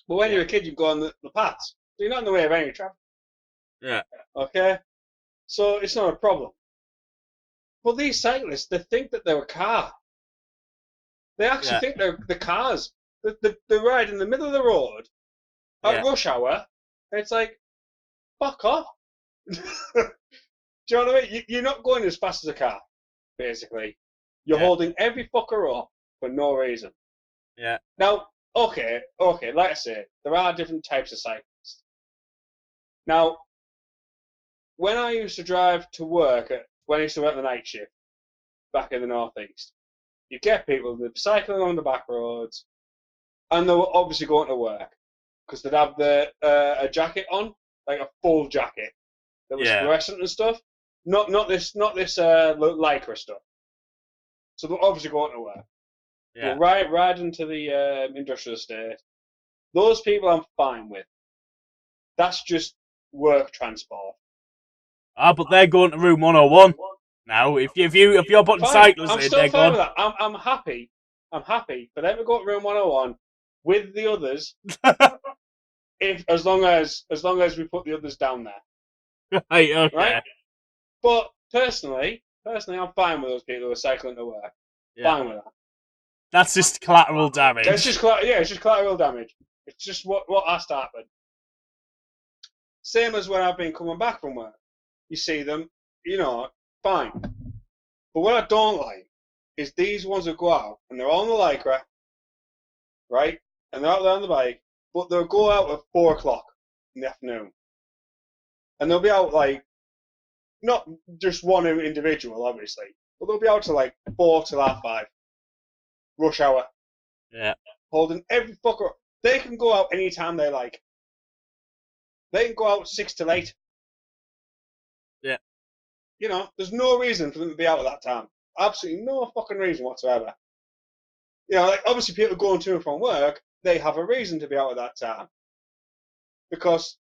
But when you're a kid, you go on the paths. So you're not in the way of any traffic. Yeah. Okay? So it's not a problem. But these cyclists, they think that they're a car. They actually think they're the cars. They ride in the middle of the road at rush hour, and it's like, fuck off. Do you know what I mean? You're not going as fast as a car, basically. You're holding every fucker up for no reason. Yeah. Now, okay, like I say, there are different types of cyclists. Now, when I used to drive to work, when I used to work the night shift back in the northeast, you get people that are cycling on the back roads, and they were obviously going to work because they'd have a jacket on, like a full jacket that was fluorescent and stuff. Not this lycra stuff. So they're obviously going to work. Yeah. They're riding to the industrial estate. Those people I'm fine with. That's just work transport. But they're going to room 101 now. If you're putting cyclists I'm in, still they're fine gone. with that. I'm happy. I'm happy for them to go to room 101 with the others. as long as we put the others down there. Right, okay. Right? But personally, I'm fine with those people who are cycling to work. Yeah. Fine with that. That's just collateral damage. It's just collateral damage. It's just what has to happen. Same as when I've been coming back from work. You see them, fine. But what I don't like is these ones that go out and they're on the lycra, right? And they're out there on the bike, but they'll go out at 4 o'clock in the afternoon. And they'll be out like, not just one individual, obviously, but they'll be out to like 4 till half 5. Rush hour. Yeah. Holding every fucker. They can go out anytime they like. They can go out 6 till 8. Yeah. There's no reason for them to be out at that time. Absolutely no fucking reason whatsoever. Like obviously people going to and from work, they have a reason to be out at that time. Because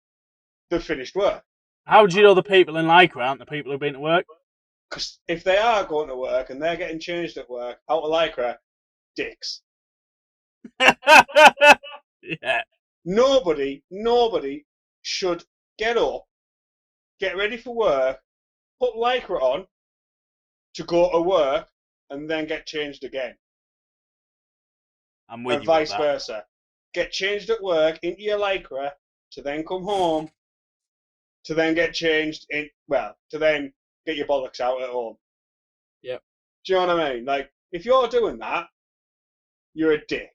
they've finished work. How do you know the people in Lycra aren't the people who've been to work? Because if they are going to work and they're getting changed at work, out of Lycra, dicks. Yeah. Nobody should get up, get ready for work, put Lycra on to go to work, and then get changed again. I'm with and you. Vice versa. Get changed at work into your Lycra to then come home, to then get changed to then get your bollocks out at home. Yep. Do you know what I mean? Like, if you're doing that, you're a dick.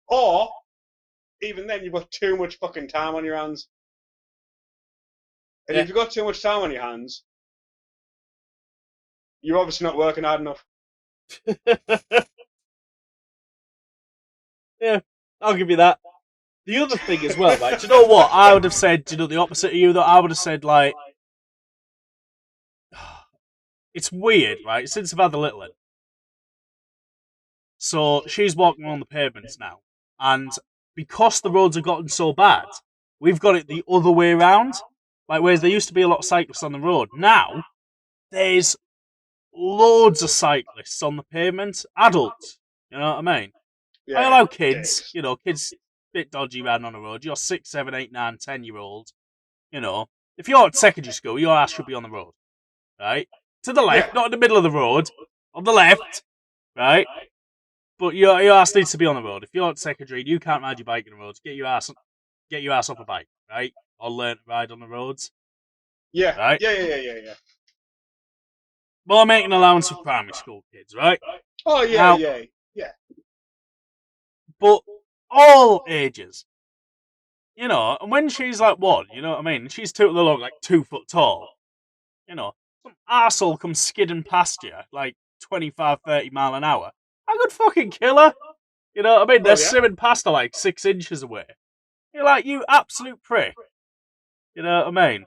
Or, even then, you've got too much fucking time on your hands. And if you've got too much time on your hands, you're obviously not working hard enough. Yeah, I'll give you that. The other thing as well, right? Do you know what? I would have said, the opposite of you, though. I would have said, like, it's weird, right? Since I've had the little one. So she's walking on the pavements now. And because the roads have gotten so bad, we've got it the other way around. Like, whereas there used to be a lot of cyclists on the road. Now, there's loads of cyclists on the pavement, adults. You know what I mean? Yeah, I allow kids, dicks. you know, kids bit dodgy riding on the road. You're 6, 7, 8, 9, 10-year-old. You know, if you're at secondary school, your ass should be on the road, right? To the left, Yeah. not in the middle of the road, on the left, right? But your ass needs to be on the road. If you're at secondary and you can't ride your bike on the roads, get your ass off a bike, right? Or learn to ride on the roads, Yeah. right? Yeah. But I'm making allowance for primary school kids, right? Oh, yeah, Now, yeah. but all ages. You know, and when she's like 1, you know what I mean? She's tooting along like 2 foot tall. You know, some arsehole comes skidding past you like 25, 30 mile an hour. I could fucking kill her. You know what I mean? They're Well, yeah. swimming past her like 6 inches away. You're like, you absolute prick. You know what I mean?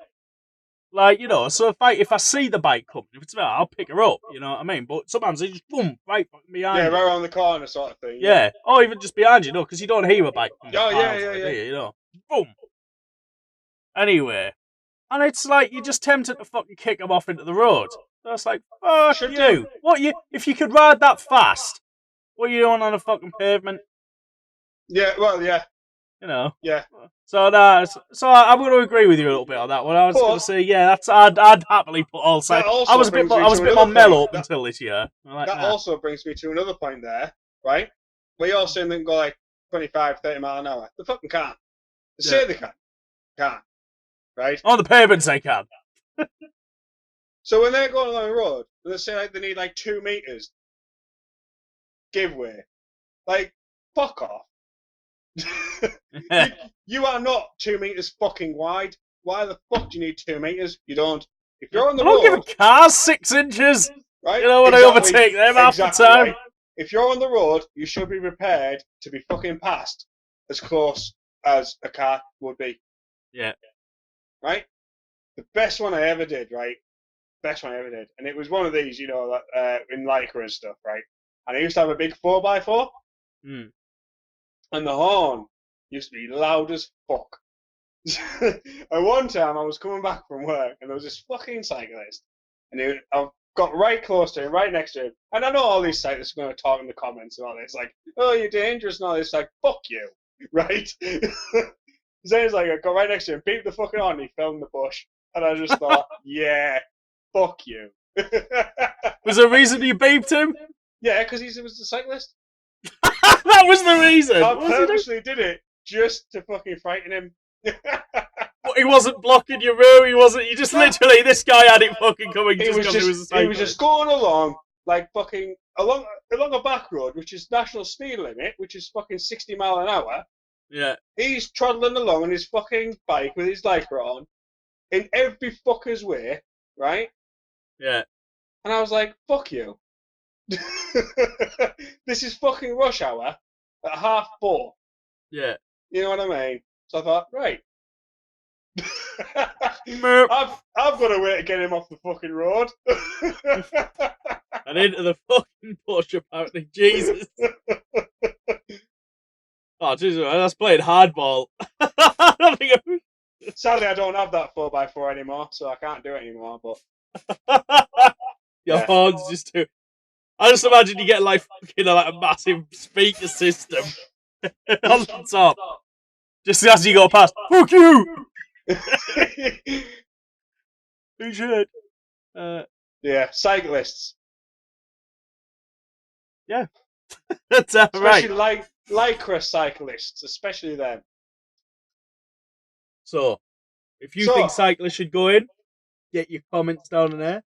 Like, you know, so if I see the bike coming, if it's there, I'll pick her up. You know what I mean? But sometimes they just boom right fucking behind Yeah, you. right around the corner sort of thing. Yeah. Or even just behind you, because you don't hear a bike coming Oh, miles yeah. away, do you? You know? Boom. Anyway. And it's like, you're just tempted to fucking kick them off into the road. So it's like, fuck Should you. do. If you could ride that fast, what are you doing on a fucking pavement? Yeah, well, yeah. You know? Yeah. So I'm going to agree with you a little bit on that one. I was going to say, yeah, I'd happily put all sides. also I was a bit brings me more to another mellow point. up until this year. I'm like, That nah. also brings me to another point there, right? Where you're saying they can go like 25, 30 mile an hour. They fucking can't. They say they can. Can't. Right? On the pavements they can. So when they're going along the road, and they say like they need like 2 meters giveaway, like, fuck off. you are not 2 meters fucking wide. Why the fuck do you need 2 meters? You don't. If you're on the I don't road, give a car 6 inches. right? You know, when I overtake them half the time. Right. If you're on the road, you should be prepared to be fucking passed as close as a car would be. Yeah. Right? The best one I ever did, right? Best one I ever did. And it was one of these, you know, in Lycra and stuff, right? And I used to have a big 4x4. Mm. And the horn used to be loud as fuck. And one time I was coming back from work and there was this fucking cyclist. And I got right close to him, right next to him. And I know all these cyclists are going to talk in the comments and all this, like, oh, you're dangerous and all this. Like, fuck you, right? So he's like, I got right next to him, beeped the fucking horn, and he fell in the bush. And I just thought, yeah, fuck you. Was there a reason you beeped him? Yeah, because he was the cyclist. That was the reason. I What was he doing? purposely did it just to fucking frighten him. He wasn't blocking your road. He wasn't. You just literally. This guy had it fucking coming. He was because he was a just cyclist. going along like fucking along a back road, which is national speed limit, which is fucking 60 mile an hour. Yeah. He's trundling along on his fucking bike with his Lycra on, in every fucker's way, right? Yeah. And I was like, fuck you. This is fucking rush hour at 4:30. Yeah. You know what I mean? So I thought, right. Merp. I've got a way to get him off the fucking road. And into the fucking bush, apparently. Jesus. Oh, Jesus, that's playing hardball. I don't think Sadly, I don't have that 4x4 anymore, so I can't do it anymore. But your Yeah. horns just too. I just imagine you get like fucking like a massive speaker system on the top, just as you go past. Fuck you. You should. Yeah, cyclists, That's right. especially Lycra cyclists, especially them. So, if you So- think cyclists should go in, get your comments down in there.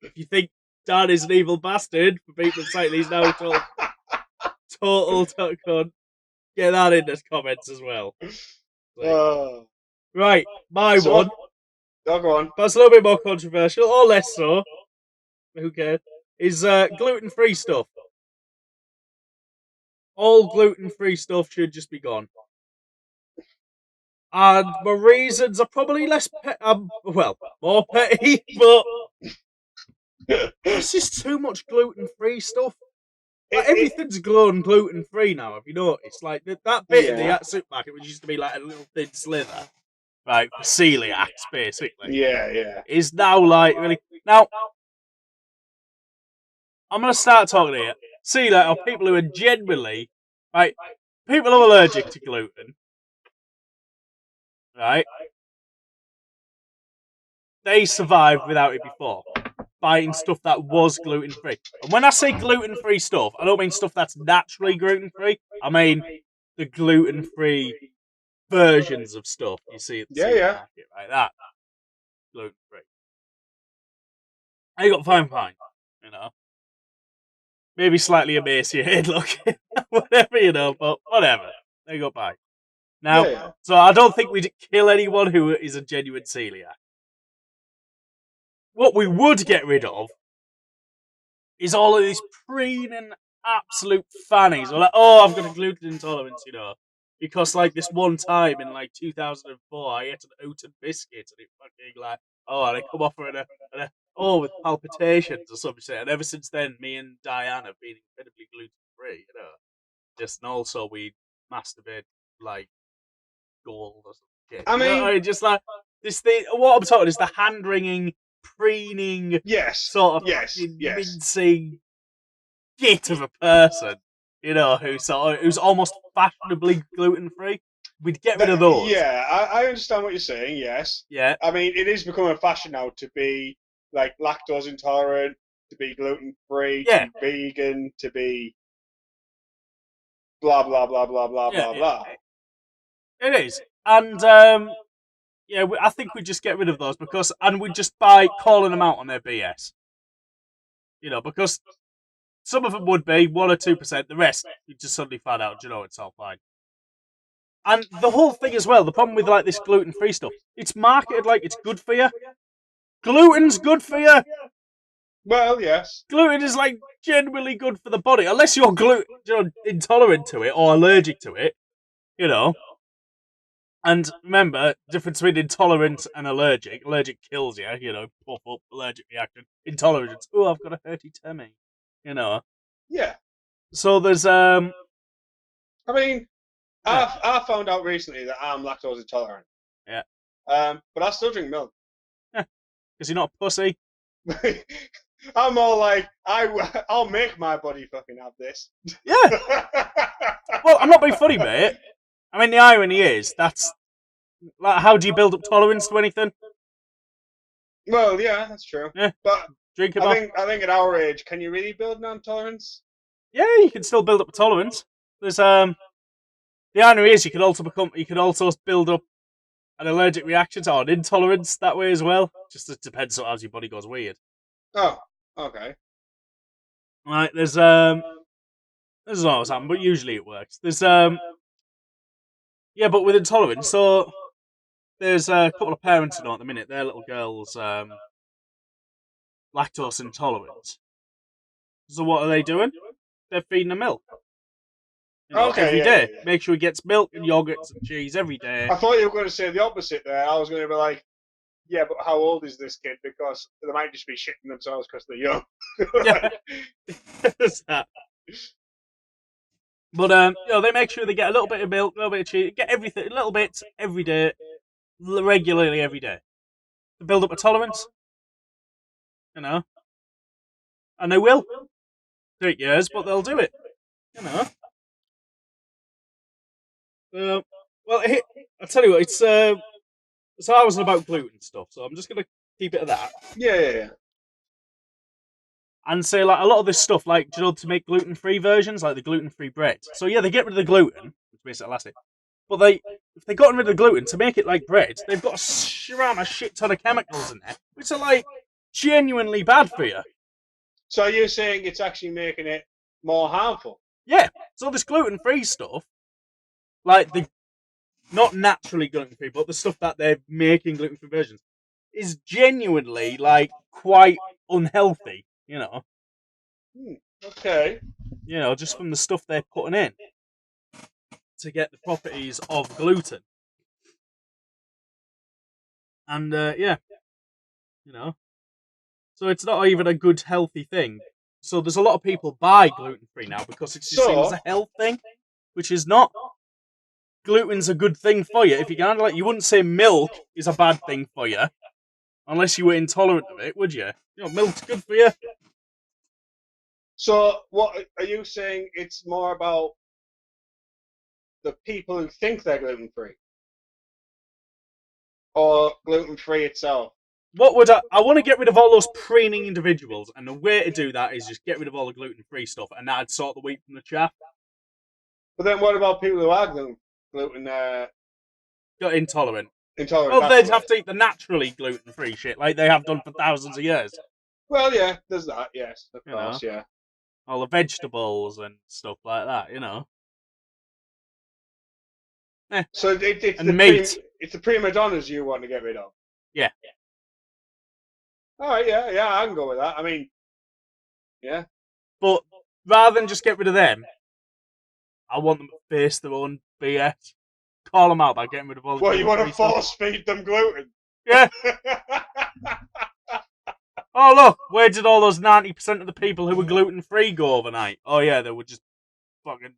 If you think Dan is an evil bastard for people saying he's now total cunt, get that in the comments as well. Oh. Right, my So- one. Oh, go on. But it's a little bit more controversial, or less so. Who cares? Is gluten-free stuff. All gluten-free stuff should just be gone. And my reasons are probably more petty, but it's just too much gluten-free stuff. Like, everything's gluten-free now, have you noticed? Like, that bit of the supermarket, which used to be like a little thin slither, right, for celiacs, basically. Yeah. Is now like really now I'm going to start talking here. See that, or people who are genuinely, right, people who are allergic to gluten, right, they survived without it before, by eating stuff that was gluten-free. And when I say gluten-free stuff, I don't mean stuff that's naturally gluten-free. I mean the gluten-free versions of stuff you see at the supermarket, right? That gluten-free. I got fine, you know. Maybe slightly emaciated looking, whatever, you know, but whatever. They got by. Now, so I don't think we'd kill anyone who is a genuine celiac. What we would get rid of is all of these preening absolute fannies. Or like, oh, I've got a gluten intolerance, you know. Because, like, this one time in, like, 2004, I ate an oaten biscuit, and it fucking, like, oh, and I come off with with palpitations or something. And ever since then, me and Diane have been incredibly gluten-free, you know. Just, and also we masturbate, like, gold or something. I mean, just like, this thing, what I'm talking is the hand-wringing, preening, sort of mincing git of a person, you know, who's almost fashionably gluten free. We'd get rid of those. Yeah, I understand what you're saying. Yes. Yeah. I mean, it is becoming a fashion now to be like lactose intolerant, to be gluten free, to be vegan, to be blah blah blah blah blah blah blah. It is, and I think we'd just get rid of those and we'd just by calling them out on their BS. You know, because some of them would be 1 or 2%. The rest, you just suddenly find out, you know, it's all fine. And the whole thing as well, the problem with like this gluten-free stuff, it's marketed like it's good for you. Gluten's good for you. Well, yes. Gluten is like genuinely good for the body, unless you're intolerant to it or allergic to it, you know. And remember, difference between intolerant and allergic. Allergic kills you, you know, puff up, allergic reaction. Intolerant, oh, I've got a hurty tummy, you know. Yeah. So there's I mean, I found out recently that I'm lactose intolerant. Yeah. But I still drink milk. Yeah. Because you're not a pussy. I'm all like, I'll make my body fucking have this. Yeah. Well, I'm not being funny, mate. I mean, the irony is, that's like, how do you build up tolerance to anything? Well, yeah, that's true. Yeah. But drink it. I think at our age, can you really build non-tolerance? Yeah, you can still build up a tolerance. There's the irony is you can also build up an allergic reaction or an intolerance that way as well. Just it depends on how your body goes weird. Oh, okay. Right, there's this is not what's happened, but usually it works. There's yeah, but with intolerance, so there's a couple of parents I know at the minute, their little girl's lactose intolerant. So what are they doing? They're feeding her milk. You know, every day. Yeah. Make sure he gets milk and yogurts and cheese every day. I thought you were going to say the opposite there. I was going to be like, yeah, but how old is this kid? Because they might just be shitting themselves because they're young. Yeah. There's that. But you know, they make sure they get a little bit of milk, a little bit of cheese, get everything, little bits every day, regularly every day, to build up a tolerance. You know, and they will. Take years, but they'll do it. You know. Well, I'll tell you what. It's so I wasn't about gluten stuff, so I'm just gonna keep it at that. Yeah. And say like a lot of this stuff, like do you know, to make gluten-free versions, like the gluten-free bread. So yeah, they get rid of the gluten, which makes it elastic. But if they got rid of the gluten to make it like bread, they've got to ram a shit ton of chemicals in there, which are like genuinely bad for you. So you're saying it's actually making it more harmful? Yeah. So this gluten-free stuff, like the not naturally gluten-free, but the stuff that they're making gluten-free versions, is genuinely like quite unhealthy. You know. Okay. You know, just from the stuff they're putting in to get the properties of gluten. And yeah, you know, so it's not even a good healthy thing. So there's a lot of people buy gluten-free now because it's just seen as a health thing, which is not. Gluten's a good thing for you. If you can handle it, you wouldn't say milk is a bad thing for you, unless you were intolerant of it, would you? You know, milk's good for you. So, what are you saying? It's more about the people who think they're gluten free, or gluten free itself? What would I want to get rid of all those preening individuals, and the way to do that is just get rid of all the gluten-free stuff, and that'd sort the wheat from the chaff. But then, what about people who are gluten Intolerant. intolerant? Well, That's they'd the have word. to eat the naturally gluten-free shit, like they have done for thousands of years. Well, yeah, there's that. Yes, of You course, know, yeah. all the vegetables and stuff like that. You know. So it's And meat. it's the prima donnas you want to get rid of. Yeah. All right, yeah, I can go with that. I mean, yeah. But rather than just get rid of them, I want them to face their own BS. Call them out by getting rid of all the Well, you want to gluten-free stuff. force feed them gluten? Yeah. Oh, look, where did all those 90% of the people who were gluten-free go overnight? Oh, yeah, they were just fucking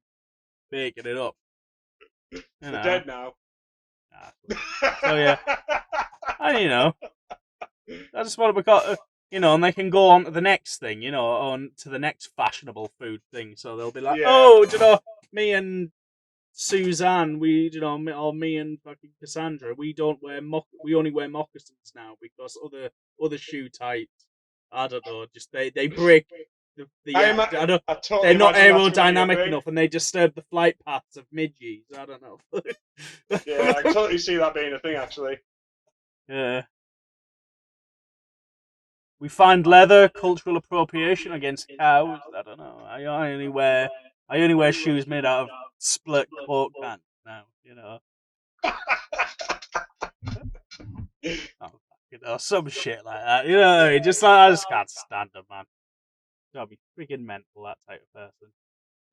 baking it up. They're dead now. So, yeah. And, you know, I just want to become, and they can go on to the next thing, on to the next fashionable food thing. So they'll be like, Yeah. oh, me and Suzanne, or me and fucking Cassandra, we only wear moccasins now because other shoe types, I don't know, just they break I totally they're not imagine that's gonna be a aerodynamic thing. enough and they disturb the flight paths of midges. I don't know. Yeah, I can totally see that being a thing, actually. Yeah. We find leather cultural appropriation against cows. I don't know. I only wear shoes made out of split Coke cans now. Some shit like that. I just can't stand them, man. Gotta be freaking mental, that type of person.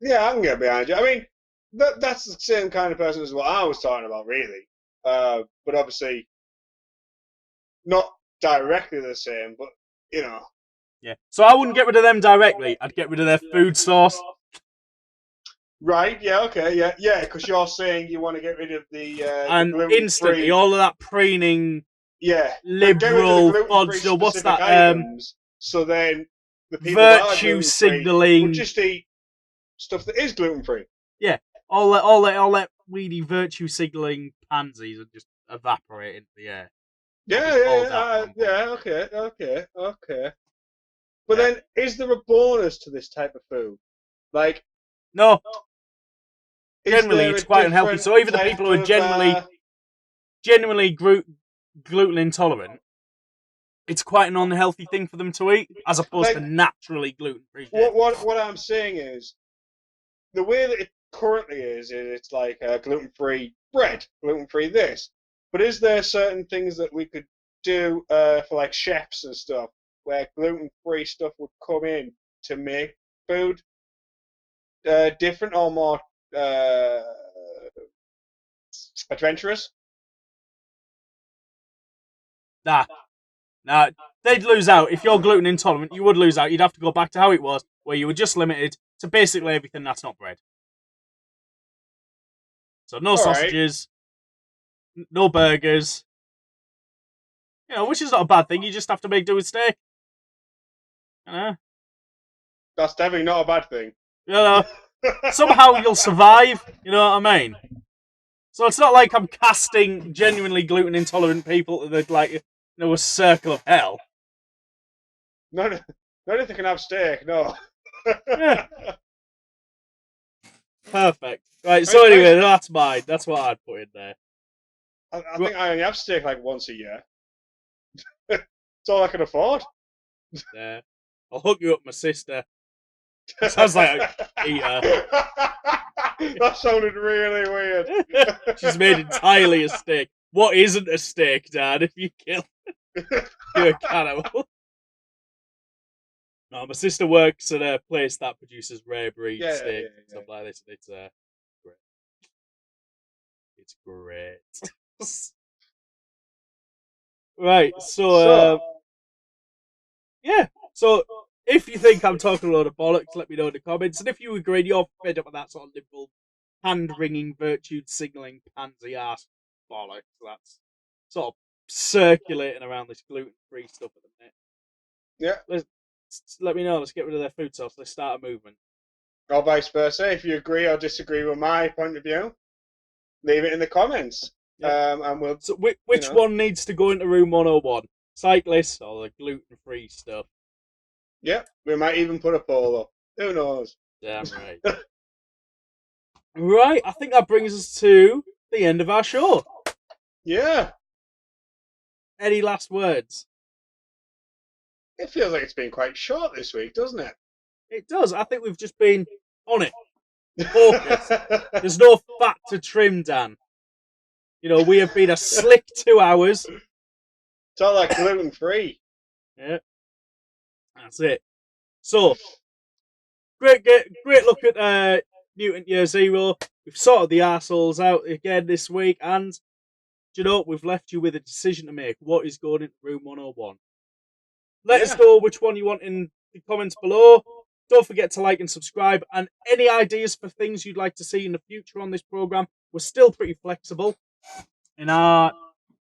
Yeah, I can get behind you. I mean, that's the same kind of person as what I was talking about, really. But obviously, not directly the same, but, Yeah. So I wouldn't get rid of them directly. I'd get rid of their food source. Right, yeah, okay, yeah, because you're saying you want to get rid of the And gluten-free... instantly, all of that preening, Yeah, liberal, get rid of the gluten-free fudge, what's specific that? Items, so then the people that are Virtue gluten-free signaling. will just eat stuff that is gluten-free. Yeah, all that weedy virtue signaling pansies and just evaporate into the air. Yeah, okay. But then, is there a bonus to this type of food? Like, no. Is Generally, there it's a quite unhealthy. different So even the type people who are of, genuinely gluten intolerant, it's quite an unhealthy thing for them to eat, as opposed to naturally gluten free. What I'm saying is, the way that it currently is it's like gluten free bread, gluten free this. But is there certain things that we could do for like chefs and stuff where gluten free stuff would come in to make food different or more adventurous? Nah, they'd lose out. If you're gluten intolerant, you would lose out. You'd have to go back to how it was, where you were just limited to basically everything that's not bread. So no sausages, no burgers. Which is not a bad thing. You just have to make do with steak. That's definitely not a bad thing. Somehow you'll survive. You know what I mean? So it's not like I'm casting genuinely gluten intolerant people to a circle of hell. Not if they can have steak, no. Yeah. Perfect. Right, so anyway, that's mine. That's what I'd put in there. I think I only have steak like once a year. It's all I can afford. Yeah. I'll hook you up, my sister. That sounds like a eater. That sounded really weird. She's made entirely a steak. What isn't a steak, Dad, if you kill you're a cannibal? No, my sister works at a place that produces rare breed steak and stuff like this. And it's great. It's great. Right, so yeah. So if you think I'm talking a lot of bollocks, let me know in the comments. And if you agree, you're fed up with that sort of liberal, hand-wringing, virtue signalling, pansy ass bollocks that's sort of circulating around this gluten-free stuff at the minute. Yeah. Let's let me know. Let's get rid of their food source. Let's start a movement. Or vice versa. If you agree or disagree with my point of view, leave it in the comments. Yeah. And we'll. So which one needs to go into room 101? Cyclists or the gluten-free stuff? Yeah, we might even put a poll up. Who knows? Damn right. Right, I think that brings us to the end of our show. Yeah. Any last words? It feels like it's been quite short this week, doesn't it? It does. I think we've just been on it. Focus. There's no fat to trim, Dan. You know, we have been a slick 2 hours. It's all like gluten-free. Yeah. That's it. So, great look at Mutant Year Zero. We've sorted the arseholes out again this week, and do you know, we've left you with a decision to make. What is going into room 101? Let us know which one you want in the comments below. Don't forget to like and subscribe, and any ideas for things you'd like to see in the future on this program. We're still pretty flexible in our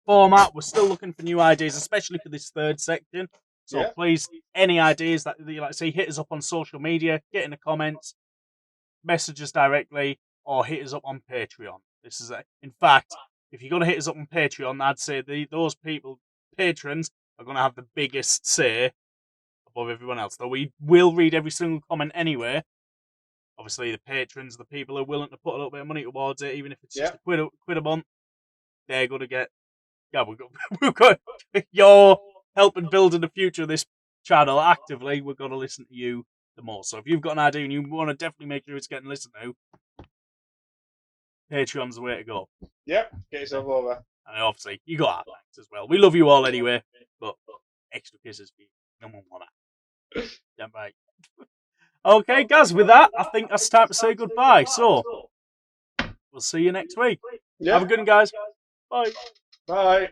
format. We're still looking for new ideas, especially for this third section. So please, any ideas that you like to see, hit us up on social media, get in the comments, message us directly, or hit us up on Patreon. This is in fact, if you're going to hit us up on Patreon, I'd say those people, patrons, are going to have the biggest say above everyone else. Though we will read every single comment anyway. Obviously, the patrons, the people who are willing to put a little bit of money towards it, even if it's just a quid a month, they're going to get. Yeah, we've got you're helping building the future of this channel actively. We're going to listen to you the most. So if you've got an idea and you want to definitely make sure it's getting listened to, Patreon's the way to go. Yep, get yourself over. And obviously, you got our thanks as well. We love you all anyway, but extra kisses for you. No one want that. Damn right. Okay, guys, with that, I think that's time to say goodbye. So, we'll see you next week. Yeah. Have a good one, guys. Bye. Bye.